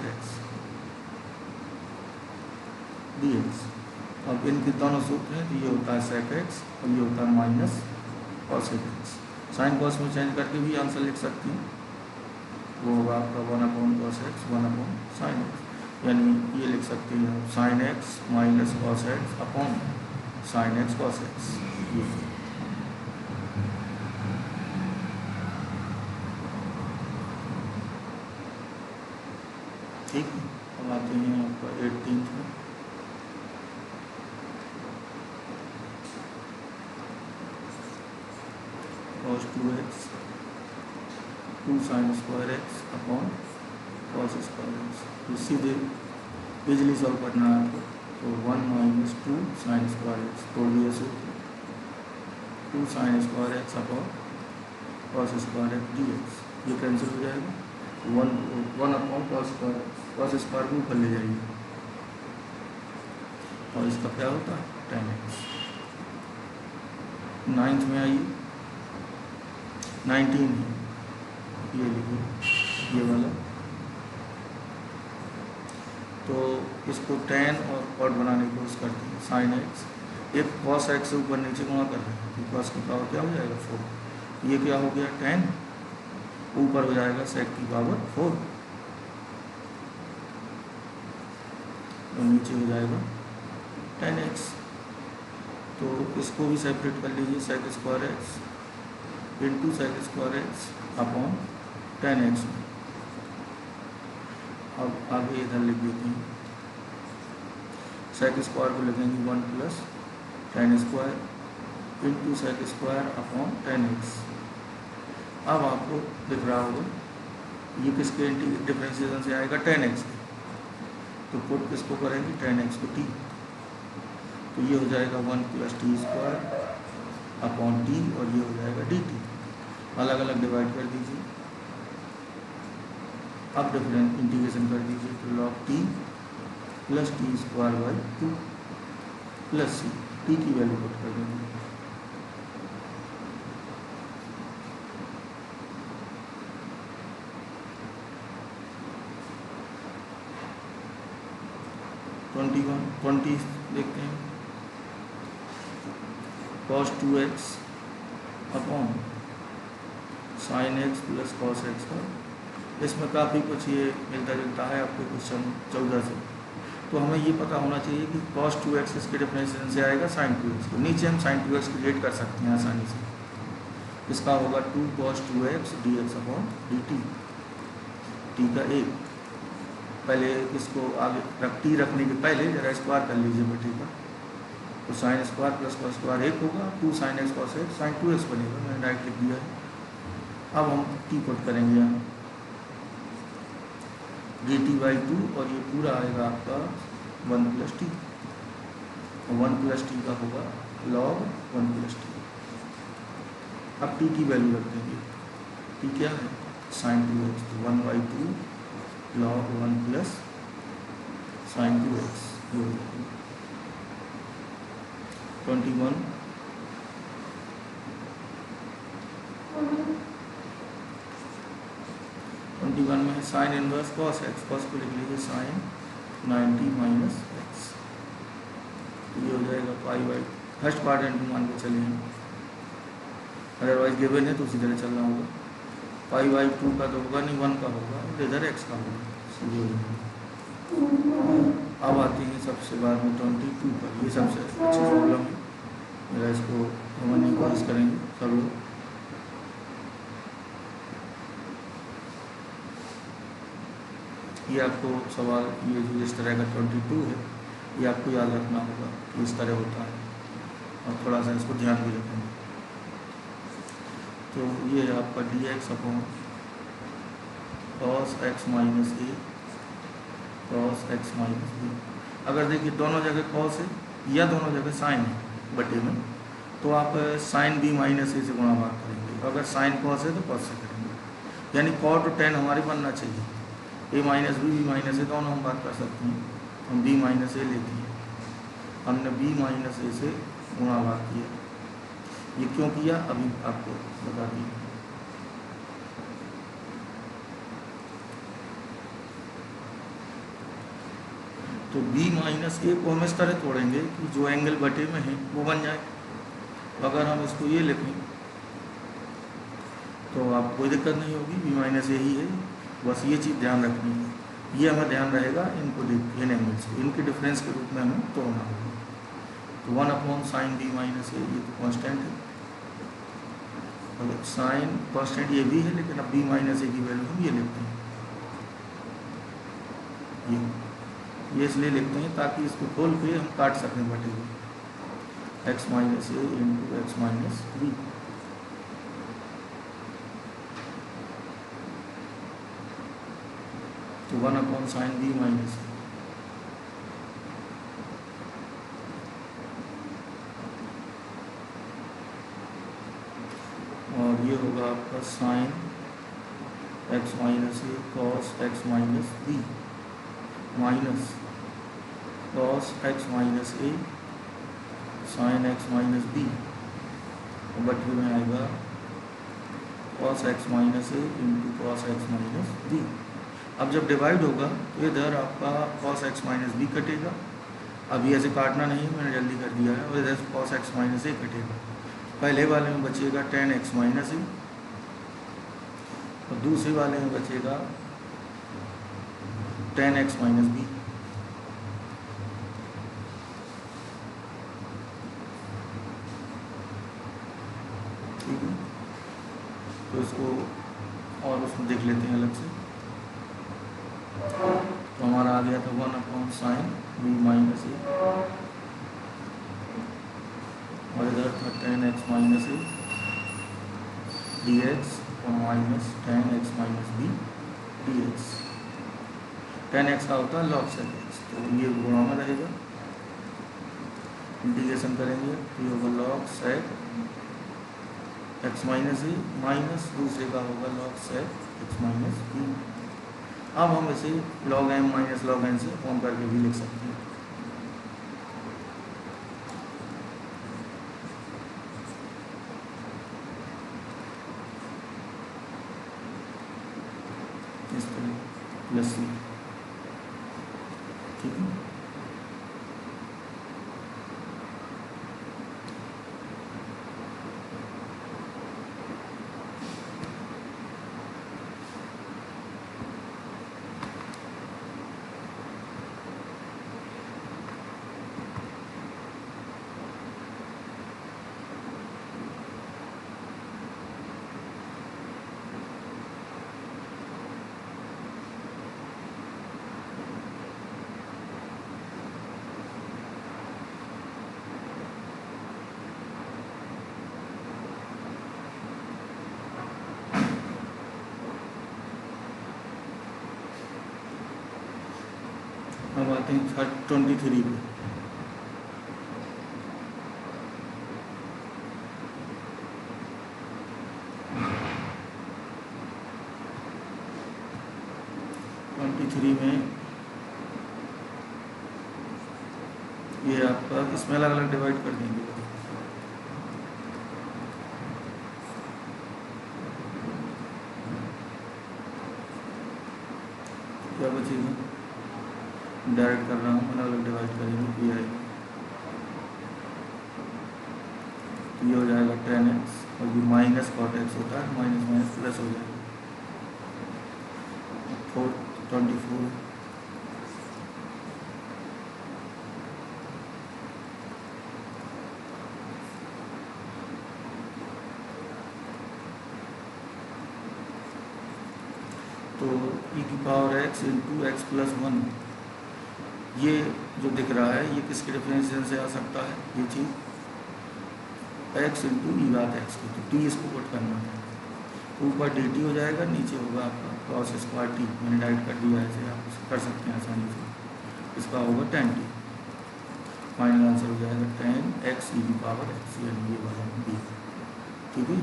dx। अब इनके दोनों सूत्र हैं, तो ये होता है sec x और ये होता है minus cos x। Sine cos में चेंज करके भी आंसर लिख सकती हैं, वो होगा आपका 1/cos x 1/sin x, यानी ये लिख सकती हैं sin x minus cos x upon sin x cos x। ठीक है, अब आते हैं आपका 18th में। cos 2x 2 sin square x upon cos square x। तो सीधे इजली सॉल्व करना है आपको, तो 1 माइनस 2 sin स्क्वायर एक्स तोड़ दिया सूत्र, 2 sin square x upon cos square X D x, ये कैंसिल हो जाएगा। 1 upon cos square x, cos square को ऊपर ले जाइए और इसका क्या होता है tan x। 9th में आइए, 19 है, ये लिखिए ये वाला, तो इसको tan और cot बनाने की कोशिश करते हैं। sin x, एक cos x से ऊपर नीचे गुणा कर रहे हैं, तो cos की पावर क्या हो जाएगा 4, ये क्या हो गया tan, ऊपर हो जाएगा sec की पावर 4 और नीचे हो जाएगा tan x। तो इसको भी सेपरेट कर लीजिए, sec square X into sec square x upon tan x। अब आगे इधर लिख देते हैं, sec स्क्वायर को लिखेंगे 1 plus tan square into sec square upon tan x। अब आपको दिख रहा होगा ये किसके डिफ्रेंशिएशन से आएगा, tan x के, तो पुट किसको करेंगे tan x को t, तो ये हो जाएगा 1 plus t square upon T और ये हो जाएगा dt। अलग अलग डिवाइड कर दीजिए, अब डिफरेंस इंटीग्रेशन कर दीजिए, तो log t plus t square by 2 plus C, T की वैल्यू पुट कर देंगे। ट्वेंटी देखते हैं, cos 2x अपॉन sin x plus cos x का, इसमें काफ़ी कुछ ये मिलता जुलता है आपके क्वेश्चन 14 से। तो हमें ये पता होना चाहिए कि cos 2x इसके डिफरेंशिएशन से आएगा sin 2x को, नीचे हम sin 2x क्रिएट कर सकते हैं आसानी से। इसका होगा 2 cos 2x dx upon dt, T का एक। पहले इसको आगे टी रखने के पहले जरा स्क्वायर कर लीजिए बेटे का, तो sine square plus cos square एक होगा, 2 sin x cos x sin 2x बनेगा, मैंने डायरेक्ट लिख दिया है। अब हम टी पुट करेंगे यहाँ dt/2 और ये पूरा आएगा आपका 1 + t, और 1 + t का होगा log 1 + t। अब t की वैल्यू रख देंगे, t क्या है sin 2x, तो 1/2 log 1 + sin 2x, ये हो जाएगा 21। 21 में sine inverse cos x, cos को लिख लीजिए sin 90 - x, ये हो जाएगा पाई/, फर्स्ट क्वाड्रेंट मान के चलिए, अदरवाइज गिवन है तो उसी तरह चलना होगा। पाई/2 का तो होगा नहीं, 1 का होगा, और इधर x का होगा, सीधे हो जाएगा। अब आते हैं सबसे बाद में 22 पर, ये सबसे अच्छी प्रॉब्लम है, मेरा इसको समझने की कोशिश करेंगे सब लोग। ये आपको सवाल, ये जो इस तरह का 22 है, ये आपको याद रखना होगा कि इस तरह होता है, और थोड़ा सा इसको ध्यान भी रखेंगे। तो ये है आपका dx upon cos x - a cos x - b। अगर देखिए दोनों जगह cos है या दोनों जगह साइन है बटे में, तो आप sin b - a से गुणा भाग करेंगे, अगर साइन cos है तो cos से करेंगे, यानी cot और tan हमारे बनना चाहिए, a - b b - a दोनों हम बात कर सकते हैं, हम b - a लेते हैं, हमने b - a से गुणा भाग किया, ये क्यों किया अभी आपको बता दिए। तो b - a को हम इस तरह तोड़ेंगे कि जो एंगल बटे में है वो बन जाए, अगर हम इसको ये लिखें तो आप कोई दिक्कत नहीं होगी, b - a ही है, बस ये चीज़ ध्यान रखनी है, ये हमें ध्यान रहेगा, इनको इन एंगल्स को इनके डिफरेंस के रूप में हमें तोड़ना होगा। तो 1 / sin b - a, ये तो कांस्टेंट है, और साइन कांस्टेंट ये भी है, लेकिन अब b - a की वैल्यू हम ये लिखते हैं, ये इसलिए लिखते हैं ताकि इसको खोल के हम काट सकें बटे हुए, x - a × x - b। तो 1 / sin b - a, और ये होगा आपका sin x - a cos x - b minus cos x - a sin x - b, और बटे में आएगा cos x - a × cos x - b। अब जब डिवाइड होगा तो इधर आपका cos x - b कटेगा, अभी ऐसे काटना नहीं, मैंने जल्दी कर दिया है, और इधर cos x - a कटेगा, पहले वाले में बचेगा tan x - a, और दूसरे वाले में बचेगा tan x - b। ठीक है, तो इसको और उसमें देख लेते हैं अलग से। तो हमारा आ गया था 1 / sin b - a, और इधर था tan x - a dx और minus tan x - b dx। tan x का होता है log sec x, तो ये गुणा में रहेगा, इंटीग्रेशन करेंगे तो ये होगा log sec x - a minus दूसरे का होगा log sec x - b। अब हम इसे log m - log n से फॉर्म करके भी लिख सकते हैं। इस तरह प्लस c, ठीक है। अब आते हैं 23 पे। में ये आपका इसमें अलग अलग डिवाइड कर देंगे। क्या बचेगा, डायरेक्ट कर रहा हूँ, अलग अलग डिवाइड करेंगे। ये आएगा, ये हो जाएगा 10x और ये माइनस कॉट एक्स होता है, माइनस माइनस प्लस हो जाएगा 424। तो e की power x into x plus 1, ये जो दिख रहा है ये किसके डिफरेंशियल से आ सकता है, ये चीज़ x इंटू ई बात एक्स की, तो t इसको पुट करना है, ऊपर dt हो जाएगा, नीचे होगा आपका cos स्क्वायर t, मैंने डाइट कर दिया है, इसे आप कर सकते हैं आसानी से। इसका होगा 10t, फाइनल आंसर हो जाएगा 10x e की पावर x, यानी ये वाला b। ठीक है,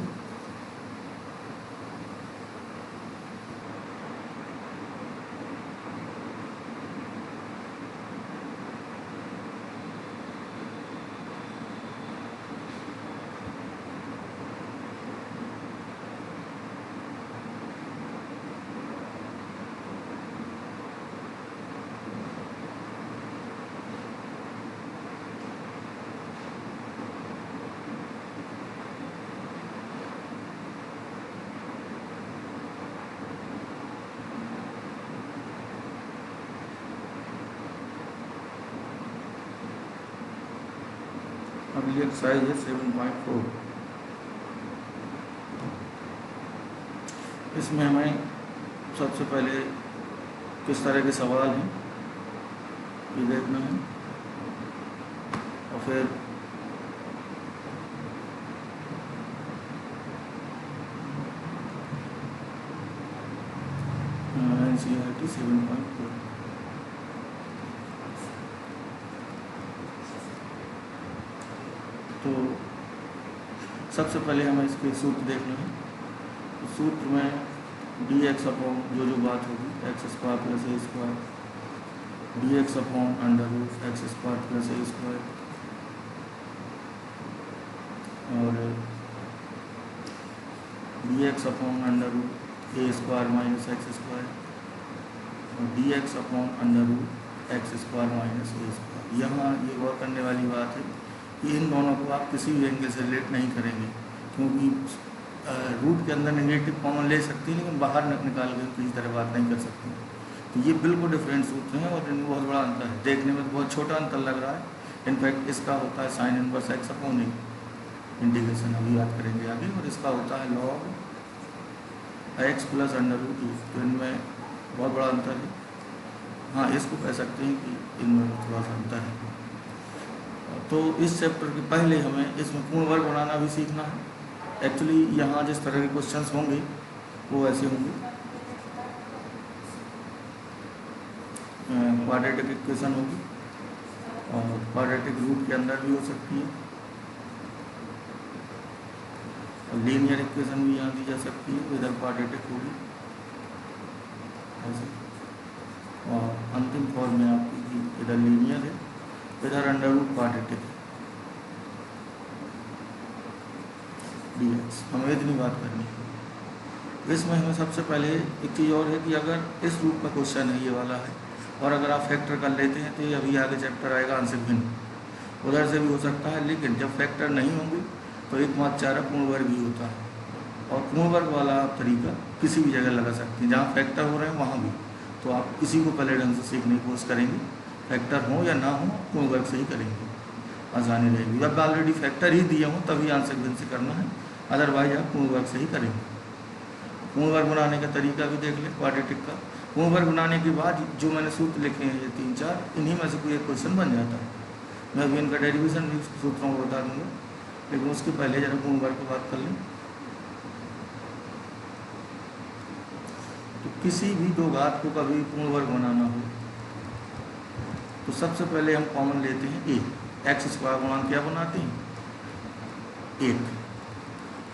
अगली एक्सरसाइज है 7.4। इसमें हमें सबसे पहले किस तरह के सवाल हैं ये देखना है, और फिर NCERT 7.4। तो सबसे पहले हमें इसके सूत्र देखना है। तो सूत्र में dx अपॉन जो बात होगी X square plus A square, dx upon under root X square plus A square, और dx upon under root A square minus X square, और dx upon under root X square minus A square. यहाँ ये गौर करने वाली बात है कि इन दोनों को आप किसी भी एंगल से रिलेट नहीं करेंगे, क्योंकि रूट के अंदर नेगेटिव कॉमन ले सकती है, लेकिन बाहर निकाल के किसी तरह बात नहीं कर सकती। तो ये बिल्कुल डिफरेंट सूत्र हैं और इनमें बहुत बड़ा अंतर है। देखने में बहुत छोटा अंतर लग रहा है, इनफैक्ट इसका होता है sine inverse X upon A, integration अभी याद करेंगे आगे, और इसका होता है log x plus under root E. तो इनमें बहुत बड़ा अंतर है। हाँ, इसको कह सकते हैं कि इनमें थोड़ा सा अंतर है। तो इस चैप्टर के पहले हमें इसमें पूर्ण वर्ग बनाना भी सीखना है। एक्चुअली यहाँ जिस तरह के क्वेश्चंस होंगे वो ऐसे होंगे, क्वाड्रेटिक इक्वेशन होगी और क्वाड्रेटिक रूट के अंदर भी हो सकती है, और लीनियर इक्वेशन भी यहाँ दी जा सकती है, इधर क्वाड्रेटिक होगी ऐसे, और अंतिम फॉर्म में आपकी इधर लीनियर है, इधर अंडर रूट क्वाड्रेटिक है dx। हमें इतनी बात करनी है। इसमें हमें सबसे पहले एक चीज़ और है कि अगर इस रूप में क्वेश्चन है ये वाला है, और अगर आप फैक्टर कर लेते हैं तो ये अभी आगे चैप्टर आएगा आंशिक भिन्न, उधर से भी हो सकता है, लेकिन जब फैक्टर नहीं होंगे तो एकमात्र चारा पूर्ण वर्ग ही होता है। और पूर्ण वर्ग वाला आप तरीका किसी भी जगह लगा सकते हैं, जहाँ फैक्टर हो रहे हैं वहाँ भी। तो आप इसी को पहले ढंग से सीखने की कोशिश करेंगे, फैक्टर हो या ना हो पूर्ण वर्ग से ही करेंगे, आसानी रहेगी। जब ऑलरेडी फैक्टर ही दिए हों तभी आंशिक भिन्न से करना है, अदरवाइज आप पूर्ण वर्ग से ही करेंगे। पूर्ण वर्ग बनाने का तरीका भी देख लें क्वाड्रेटिक का। पूर्ण वर्ग बनाने के बाद जो मैंने सूत्र लिखे हैं ये 3-4, इन्हीं में से कोई एक क्वेश्चन बन जाता है। मैं अभी इनका डेरिवेशन भी सूत्रों को बता दूंगा, लेकिन उसके पहले जरा पूर्ण वर्ग की बात कर लें। तो किसी भी दो घात को कभी पूर्ण वर्ग बनाना हो सबसे पहले हम कॉमन लेते हैं ए, एक्स स्क्वायर गुणांक क्या बनाते हैं 1।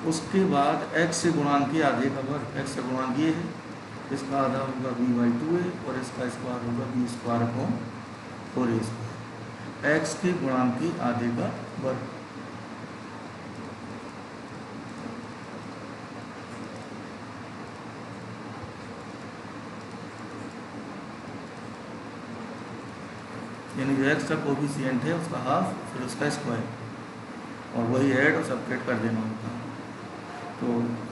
उसके बाद एक्स से गुणांक के आधे का वर्ग, एक्स से गुणांक ये है, इसका आधा होगा b/2a और इसका स्क्वायर होगा b²/4a², एक्स के गुणांक के आधे का वर्ग। यानी जो एक्स का कोफिशिएंट है उसका हाफ, फिर उसका स्क्वायर, और वही ऐड और सब्ट्रैक्ट कर देना होता है। तो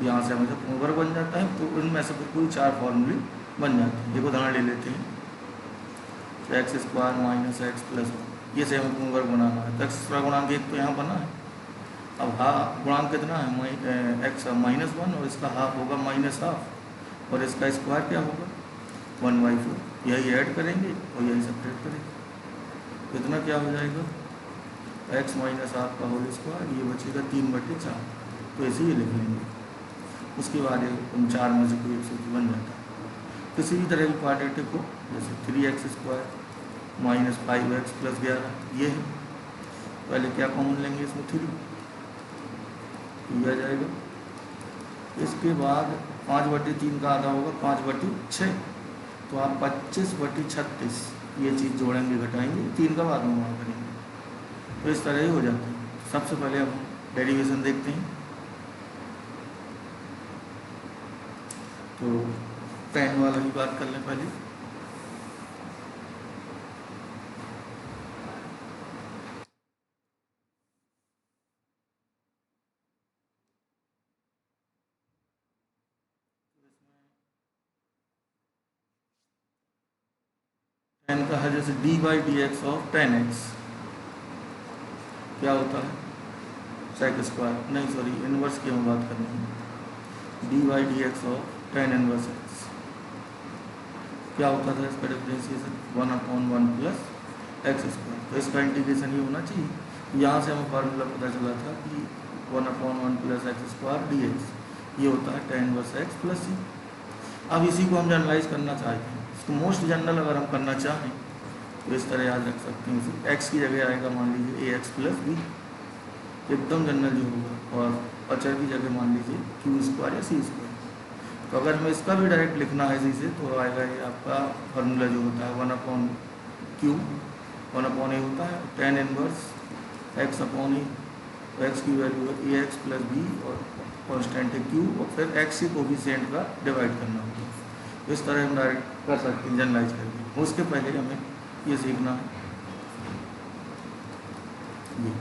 यहाँ से हमें जब पूर्ण वर्ग बन जाता है तो इनमें से कोई 4 फॉर्मूले बन जाते हैं। एक उदाहरण ले लेते हैं, तो x square minus x plus 1, ये से हमें पूर्ण वर्ग बनाना है। तो एक्स स्क्वायर गुणांक 1 तो यहाँ बना है। अब गुणांक कितना है, एक्स -1 और इसका हाफ होगा -1/2 और इसका स्क्वायर क्या होगा 1/4। यही ऐड करेंगे और यही सब्ट्रैक्ट करेंगे। कितना क्या हो जाएगा x -1/2 का होल स्क्वायर, ये बचेगा 3/4। तो ऐसे ही लिख लेंगे। उसके बाद उन 4 में से कोई एक सूत्र बन जाता है। किसी भी तरह की क्वाड्रेटिक हो, जैसे 3x² -5x + 11, ये है। पहले क्या कॉमन लेंगे इसमें 3 आ जाएगा। इसके बाद 5/3 का आधा होगा 5/6, तो आप 25/36 ये चीज़ जोड़ेंगे घटाएंगे, 3 का बाद में गुणा करेंगे। तो इस तरह ही हो जाता है। सबसे पहले हम डेरिवेशन देखते हैं। तो tan वाला की बात कर लें पहले। tan का है जैसे d/dx ऑफ tan x क्या होता है sec², नहीं सॉरी इनवर्स की हम बात करनी है। d/dx of tan inverse x क्या होता था, इसका डिफरेंशिएशन 1/1 + x²। तो इसका इंटीग्रेशन ही होना चाहिए। यहाँ से हमें फार्मूला पता चला था कि 1/1 + x² dx ये होता है tan इनवर्स x + c। अब इसी को हम जनरलाइज करना चाहते हैं। इसको मोस्ट जनरल अगर हम करना चाहें तो इस तरह याद रख सकते हैं। इसे x की जगह आएगा मान लीजिए ax + b, एकदम जनरल जो होगा, और अचर की जगह मान लीजिए q² या c²। तो अगर हमें इसका भी डायरेक्ट लिखना है इसी से, तो आएगा ये आपका फार्मूला जो होता है 1/q, 1/a होता है tan इनवर्स x/e। तो x की वैल्यू है ax + b और कांस्टेंट है q, और फिर x के कोफिशिएंट का डिवाइड करना होगा। तो इस तरह हम डायरेक्ट कर सकते हैं जनरलाइज करके। उसके पहले हमें ये सीखना है ये,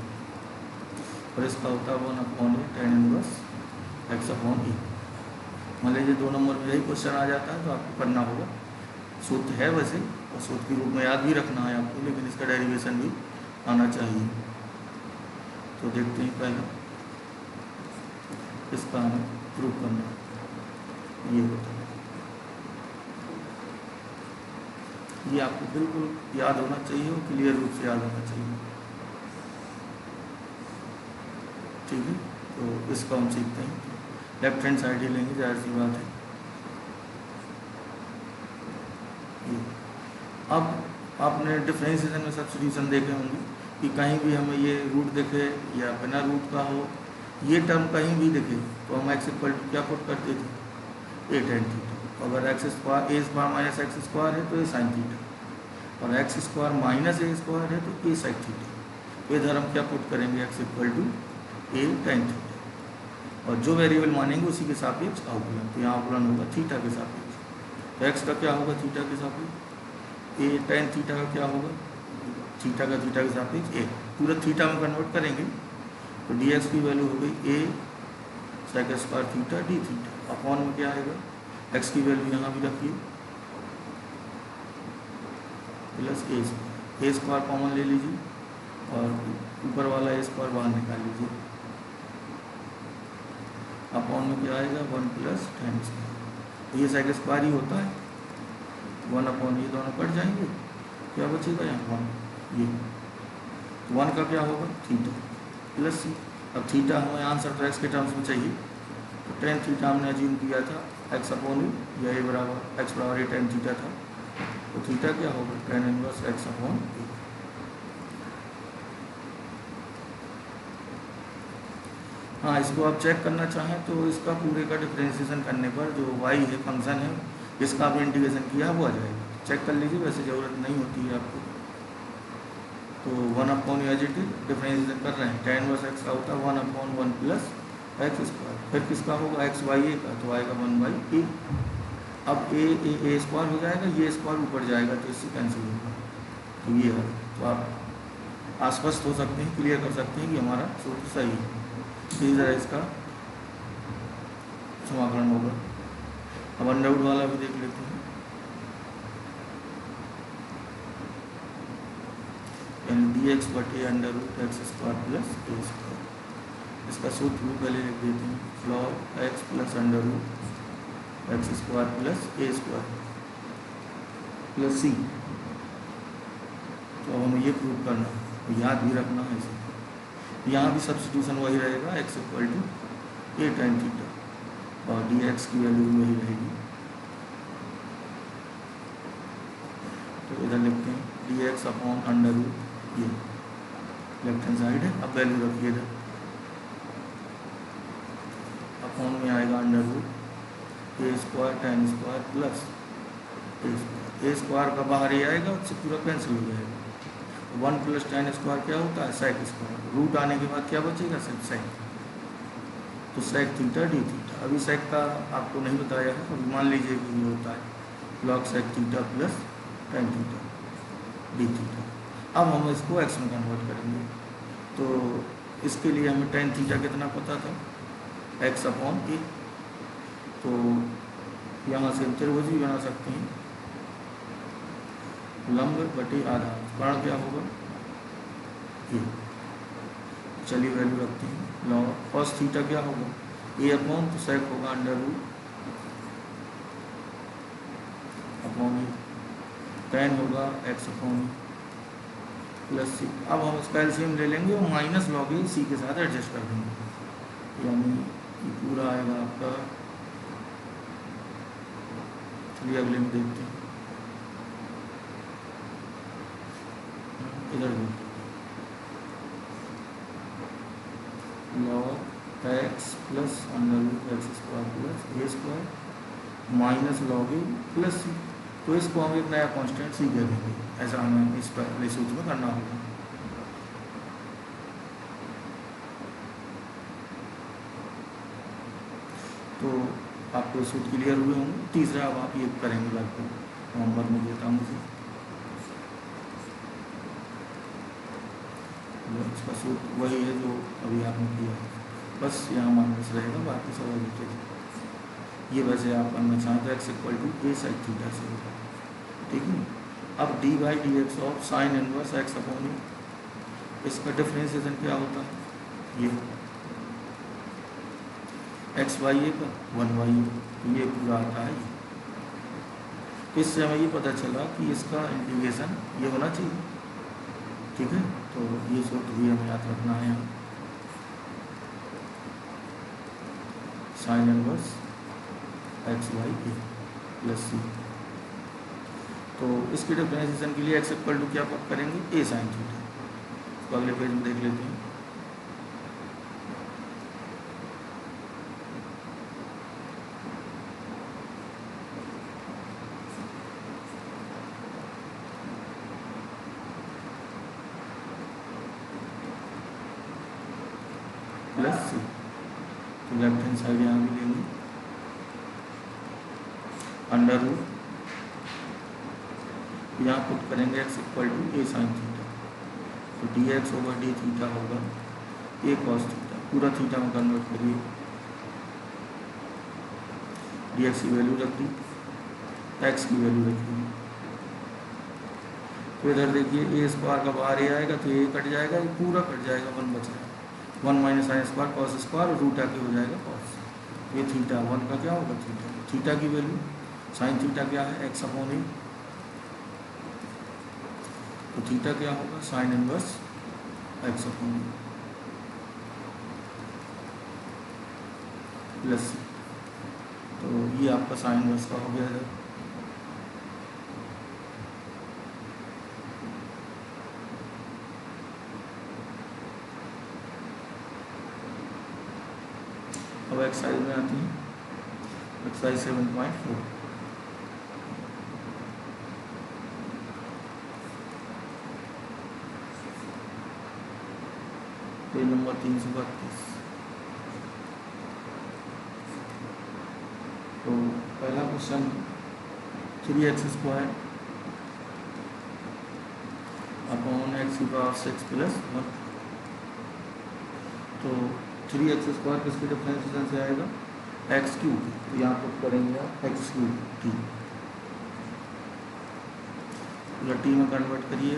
और इसका होता है 1/a tan इनवर्स x/e। मान लीजिए 2 नंबर में यही क्वेश्चन आ जाता है तो आपको करना होगा। सूत्र है वैसे, और सूत्र के रूप में याद भी रखना है आपको, लेकिन इसका डेरिवेशन भी आना चाहिए। तो देखते हैं पहले इसका हमें प्रूव करना है। ये होता है, ये आपको बिल्कुल याद होना चाहिए और क्लियर रूप से याद होना चाहिए। ठीक है, तो इसको हम सीखते हैं। लेफ्ट हैंड साइड ही लेंगे, जाहिर सी बात है। अब आपने डिफरेंशिएशन में सब्स्टिट्यूशन देखे होंगे कि कहीं भी हमें ये रूट दिखे या बिना रूट का हो, ये टर्म कहीं भी दिखे तो हम x = क्या पुट करते थे a tan θ। अगर a² - x² है तो a sin θ, और x² - a² है तो a sec θ। इधर हम क्या पुट करेंगे x = a tan θ, और जो वेरिएबल मानेंगे उसी के सापेक्ष अवकलन। तो यहाँ अवकलन होगा थीटा के सापेक्ष। तो x का क्या होगा थीटा के सापेक्ष, a tan θ का क्या होगा थीटा के सापेक्ष a, पूरा थीटा में कन्वर्ट करेंगे। तो dx की वैल्यू हो गई a sec² θ dθ। अपॉन में क्या आएगा, x की वैल्यू यहाँ भी रखिए प्लस a² कॉमन ले लीजिए और ऊपर वाला a² बाहर निकाल लीजिए। अपॉन में क्या आएगा 1 + tan²। तो ये sec² ही होता है। 1/, ये दोनों कट जाएंगे, क्या बचेगा यहाँ 1। ये 1 का क्या होगा थीटा + c। अब थीटा हमें आंसर तो x के टर्म्स में चाहिए, तो tan θ हमने अज्यूम किया था x/a, या a = x = a tan θ था। तो तो थीटा क्या होगा, tan इनवर्स x अपॉन ए। हाँ, इसको आप चेक करना चाहें तो इसका पूरे का डिफ्रेंशिएशन करने पर जो y है फंक्शन है जिसका आपने इंटीग्रेशन किया वो आ जाएगा। चेक कर लीजिए, वैसे ज़रूरत नहीं होती है आपको। तो 1 upon as it is differentiation कर रहे हैं, tan इनवर्स x का होता है 1 अपॉन 1 प्लस एक्स स्क्वायर। फिर किसका होगा, एक्स वाई ए का, तो आएगा 1/a। अब ए स्क्वायर हो जाएगा, ये स्क्वायर ऊपर जाएगा तो इससे कैंसिल होगा। तो ये है, तो आप आश्वस्त हो सकते हैं, क्लियर कर सकते हैं कि हमारा सूत्र सही है। इसी तरह इसका समाकलन होगा। अब अंडरवुड वाला भी देख लेते हैं। यानी dx बटे under root X square plus A square. इसका सूत्र भी पहले लिख देते हैं, log x plus under root X square plus A square plus C. तो अब हमें ये प्रूव करना है, तो याद भी रखना है इसे। यहाँ भी सब्स्टिट्यूशन वही रहेगा, x equal to A tan theta, और dx की वैल्यू वही रहेगी। तो इधर लिखते हैं dx अपॉन अंडरवुड, ये लेफ्ट हैंड साइड है। अब वैल्यू रखिए इधर, अपॉन में आएगा under root A square tan square plus A square. A square का बाहर ही आएगा, उससे पूरा कैंसिल हो जाएगा। 1 प्लस tan स्क्वायर क्या होता है, sec स्क्वायर। रूट आने के बाद क्या बचेगा, सिर्फ sec। तो sec थीटा डी थीटा। अभी sec का आपको नहीं बताया है, अभी मान लीजिए कि ये होता है log sec theta plus tan theta D theta. अब हम इसको x में कन्वर्ट करेंगे, तो इसके लिए हमें tan थीटा कितना पता था, x अपॉन ए। तो यहाँ से हम त्रिभुज भी बना सकते हैं, लंब बटे आधार, कारण क्या होगा ये। चलिए वैल्यू रखते हैं, लॉग cos थीटा क्या होगा, ए अपॉन, तो sec होगा अंडरवुड अपॉन ए, tan होगा x अपॉन ए प्लस सी। अब हम इसका एलसीएम ले लेंगे और माइनस लॉग ए सी के साथ एडजस्ट कर देंगे, यानी ये पूरा आएगा आपका। चलिए अगले में देखते हैं, इधर भी log x plus under root X square plus A square minus log A plus C. तो इसको हम एक नया कांस्टेंट सी कह देंगे, ऐसा हमें इस पहले सूत्र में करना होगा। तो आपको सूत्र क्लियर हुए होंगे। तीसरा अब आप ये करेंगे, बिल्कुल नवंबर में देता हूँ मुझे इसका सूत्र वही है जो अभी आपने किया है, बस यहाँ माइनस रहेगा, बाकी सब एडिटेड। ये वैसे आप करना चाहें तो x equal to A sine theta से होगा, ठीक है। अब D by D X of sine inverse X upon A, इसका डिफ्रेंशिएशन क्या होता है, ये एक्स वाई ए का 1/a, तो ये पूरा आता है। इससे हमें ये पता चला कि इसका इंटीग्रेशन ये होना चाहिए, ठीक है। तो ये सूत्र भी हमें याद रखना है, साइन इनवर्स एक्स वाई ए प्लस सी। तो इसके डिफरेंशिएशन के लिए एक्स इक्वल टू क्या करेंगे, ए साइन थीटा। तो अगले पेज में देख लेते हैं। प्लस सी, तो लेफ्ट हैंड साइड यहाँ भी लेंगे, अंडर रूट यहाँ पुट करेंगे x equal to A sine theta. तो डी एक्स होगा डी थीटा होगा ए कॉस थीटा, पूरा थीटा में कन्वर्ट करिए, डी एक्स की वैल्यू रख दी, एक्स की वैल्यू रखिए। तो इधर देखिए ए स्क्वायर का बाहर ए आएगा तो ए कट जाएगा, ये पूरा कट जाएगा, 1 बच रहा है, 1 minus sine square cos square और रूट आके हो जाएगा कॉस। ये थीटा 1 का क्या होगा, थीटा की वैल्यू, साइन थीटा क्या है, एक्स अपॉन ए, तो थीटा क्या होगा, साइन इनवर्स एक्स अपॉन ए प्लस। तो ये आपका साइन इनवर्स का हो गया है। में आती है एक्सरसाइज 7.4। Page number 332। तो पहला क्वेश्चन 3x² अपॉन x की पावर 6 + 1। तो 3x² किसके डिफरेंशिएशन से आएगा? x³ तो यहाँ पुट करेंगे आप x³ t, टी में कन्वर्ट करिए।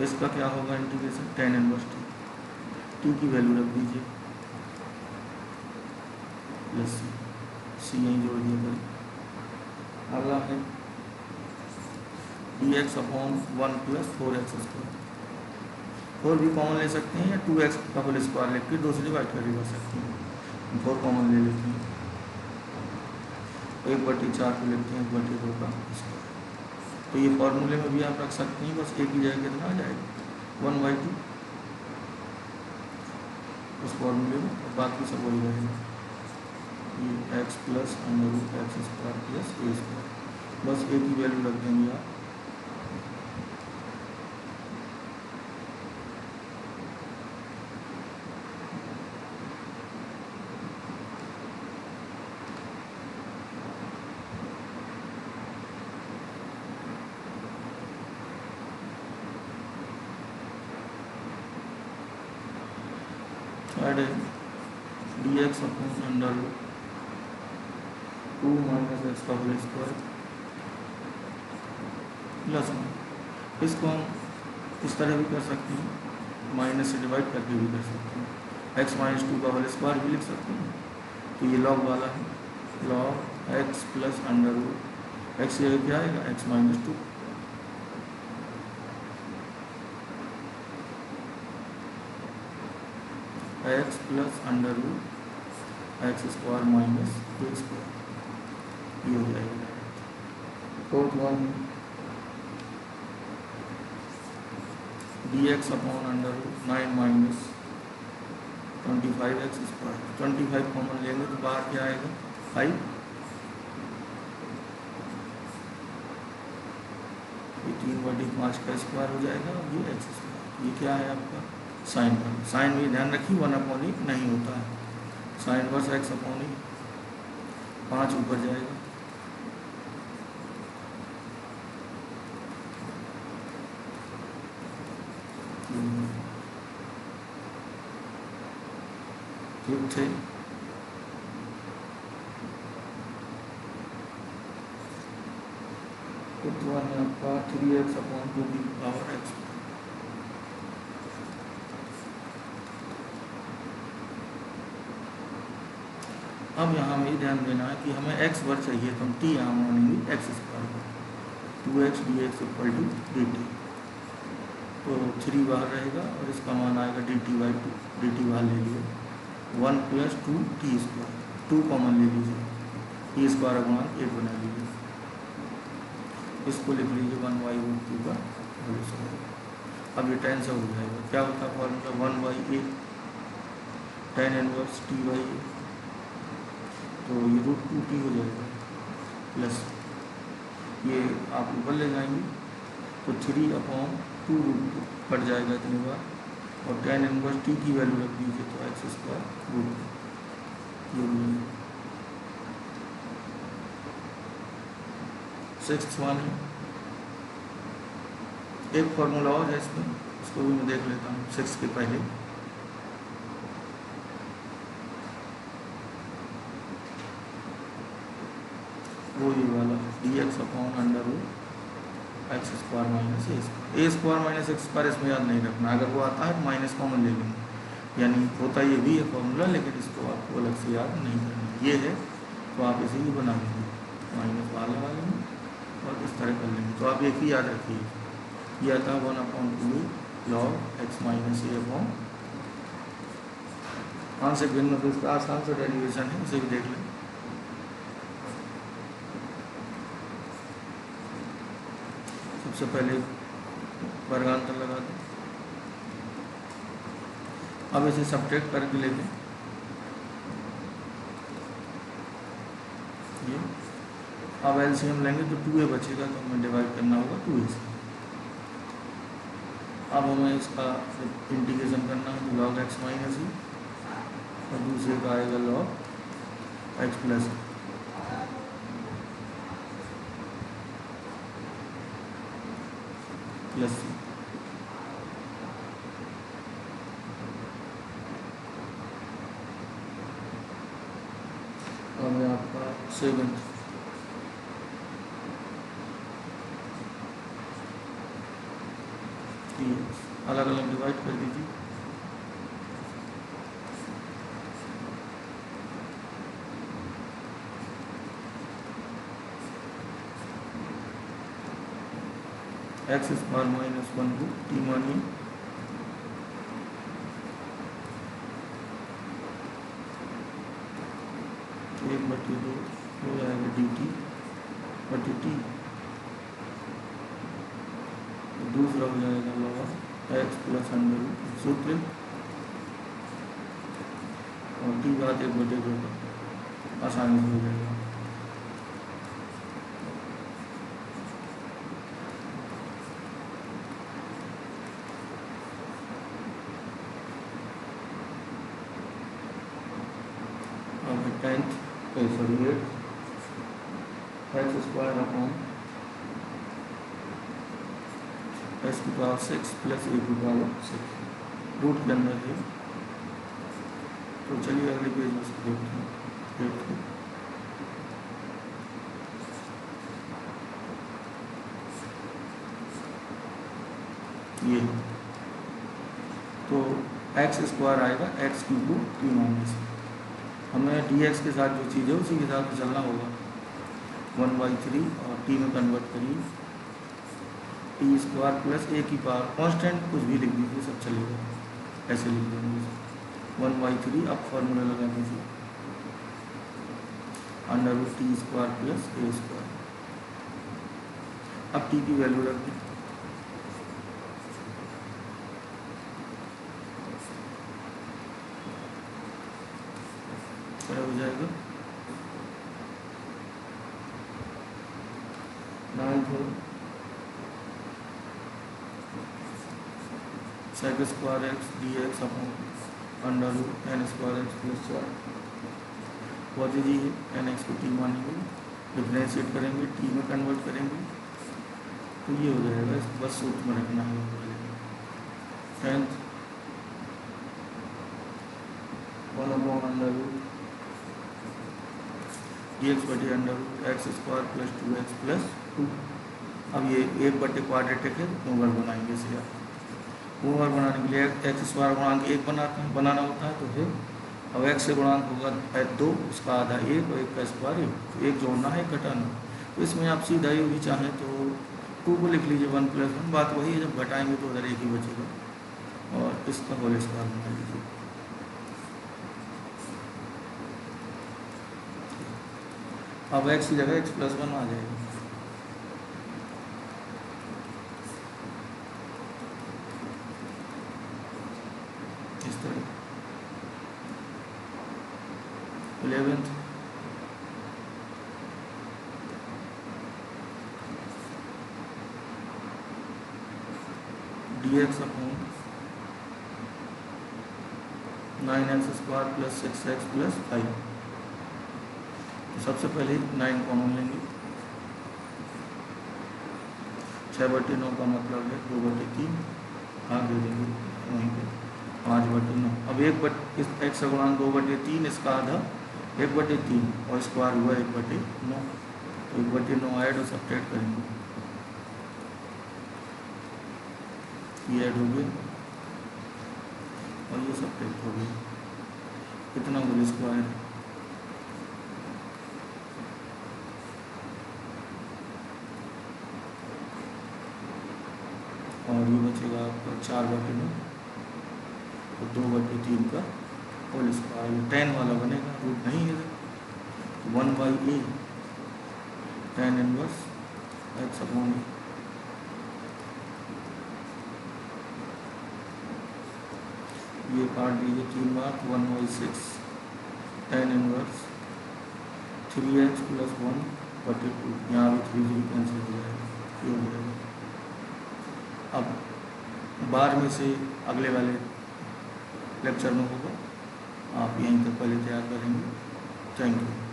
इसका क्या होगा इंटीग्रेशन? tan इनवर्स टी की वैल्यू रख दीजिए प्लस सी यहीं जोड़ दिया करें। अगला है dx अपॉन 1 + 4x²। 4 भी कॉमन ले सकते हैं या 2x का होल स्क्वायर लिख के 2 से डिवाइड करके कर सकते हैं। 4 कॉमन ले लेते हैं, 1/4 को लिखते हैं 1/2 का स्क्वायर। तो ये फॉर्मूले में भी आप रख सकते हैं, बस एक ही जगह कितना आ जाएगा 1/2 उस फॉर्मूले में, और बाकी सब वही रहेगा। ये x + √x² + a², बस एक ही वैल्यू रख देंगे आप। थर्ड है dx अपॉन √2 - x का होल स्क्वायर प्लस 1। इसको हम इस तरह भी कर सकते हैं, माइनस से डिवाइड करके भी कर सकते हैं, x - 2 का होल स्क्वायर भी लिख सकते हैं। तो ये लॉग वाला है, log x + √x ये क्या आएगा x - 2, x + √x² - a², ये हो जाएगा। Fourth one dx upon √9 - 25x²। 25 common लेंगे तो बाहर क्या आएगा 5। ये 3/5 का स्क्वायर हो जाएगा, और ये x²। ये क्या है आपका साइन वन। साइन में ध्यान रखिए 1/e नहीं होता है, साइन वर्स x/e 5 ऊपर जाएगा। फिफ्थ है आपका 3x अपॉन 2 की पावर x। अब यहाँ हमें ध्यान देना है कि हमें x वर्ग चाहिए, तो हम t यहाँ मानेंगे x² को, 2x dx = dt। तो 3 बाहर रहेगा और इसका मान आएगा dt/2, dt बाहर ले लिए 1 + 2t², 2 कॉमन ले लीजिए, t² का मान 1 बना लीजिए। इसको लिख लीजिए 1/2 का होल स्क्वायर। अब ये tan से हो जाएगा, क्या होता है formula 1/a tan inverse t/a, तो ये √2t हो जाएगा प्लस ये आप ऊपर ले जाएंगे तो 3/2 √2 कट जाएगा इतनी बार, और tan इनवर्स t की वैल्यू रख दीजिए तो x² √2 ये हो जाएगा। सिक्स्थ वन है, एक फॉर्मूला और है इसमें, इसको भी मैं देख लेता हूँ 6 के पहले। वो ये वाला dx upon √x² - a², a² - x² इसमें याद नहीं रखना, अगर वो आता है माइनस कॉमन ले लेंगे, यानी होता ये भी है फॉर्मूला, लेकिन इसको आपको अलग से याद नहीं करना। ये है तो आप इसे ही बना लेंगे, माइनस बाहर लगा लेंगे और इस तरह कर लेंगे। तो आप एक ही याद रखिए, ये आता है 1/2 log x - a upon, answer भिन्न, तो इसका आसान से डेरिवेशन है, इसे भी देख लें। सबसे पहले वर्गांतर लगा दें, अब इसे सब्ट्रैक्ट करके लेते हैं। ये अब एलसीएम लेंगे तो 2a बचेगा, तो हमें डिवाइड करना होगा 2a से। अब हमें इसका इंटीग्रेशन करना है, तो log x माइनस ही, और दूसरे का आएगा log x प्लस सी। और मैं आपका 7 अलग अलग डिवाइड कर दीजिए। एक्स स्क्वायर माइनस 1 को टी मानिए, एक बटे 2 हो जाएगा डी टी बटे टी, दूसरा हो जाएगा log x plus under root सूत्र, और टी बात 1 बटे 2 का आसानी से हो जाएगा। Tenth sorry 8 x square upon x की पावर 6 प्लस ए की पावर 6 रूट के अंदर है। तो चलिए अगले पेज में से देखते हैं। ये तो एक्स स्क्वायर आएगा एक्स क्यूब को टी माइनस, हमें डी एक्स के साथ जो चीज़ है उसी के साथ चलना होगा। 1/3 और टी में कन्वर्ट करिए, टी स्क्वायर प्लस ए की पावर कांस्टेंट कुछ भी लिख दीजिए, सब चलेगा, ऐसे लिख देंगे 1/3। अब फॉर्मूला लगा दीजिए under root T square plus A square. अब टी की वैल्यू रख दें, क्या हो जाएगा 9 sec square X D X upon under root N square X plus 4। बहुत ईजी है, एन एक्स को टी मानेंगे, डिफ्रेंशिएट करेंगे, टी में कन्वर्ट करेंगे, तो ये हो जाएगा। बस सूत्र में रखना है। 10th 1 upon under root D X बटे under root X square plus 2x plus 2। अब ये 1 बटे क्वाड्रेटिक है, होमवर्क बनाएंगे इसे। होमवर्क बनाने के लिए एक्स स्क्वायर गुणांक 1 बनाना होता है, तो है अब एक्स से गुणांक होगा 2, उसका आधा 1 और 1 का स्क्वायर 1, तो 1 जोड़ना है, घटाना। तो इसमें आप सीधा ही भी चाहें तो 2 को लिख लीजिए 1 + 1, बात वही है, जब घटाएंगे तो उधर 1 ही बचेगा, और इसका होल स्क्वायर बना लीजिए। अब एक्स की जगह x + 1 आ जाएगा। इस तरह 11th dx upon 9x square plus 6x plus 5। तो सबसे पहले 9 कॉमन लेंगे, 6/9 का मतलब है 2/3, भाग दे देंगे वहीं पे 5/9। अब 1 इस x का गुणांक 2/3, इसका आधा 1/3 और स्क्वायर हुआ 1/9, तो 1/9 ऐड और सब्ट्रैक्ट करेंगे, ये ऐड हो गया और ये सब्ट्रैक्ट हो गया, कितना होल स्क्वायर। और ये बचेगा आपका 4/9, तो 2/3 का होल स्क्वायर, 10 वाला बनेगा, रूट नहीं है, 1/a tan inverse x upon ये काट दीजिए 3 बार, 1/6 tan इनवर्स 3x + 1/2। यहाँ भी 3 0 कैंसिल हो जाएगा, ये हो जाएगा। अब बार में से अगले वाले लेक्चर में होगा, आप यहीं तक पहले तैयार करेंगे। Thank you.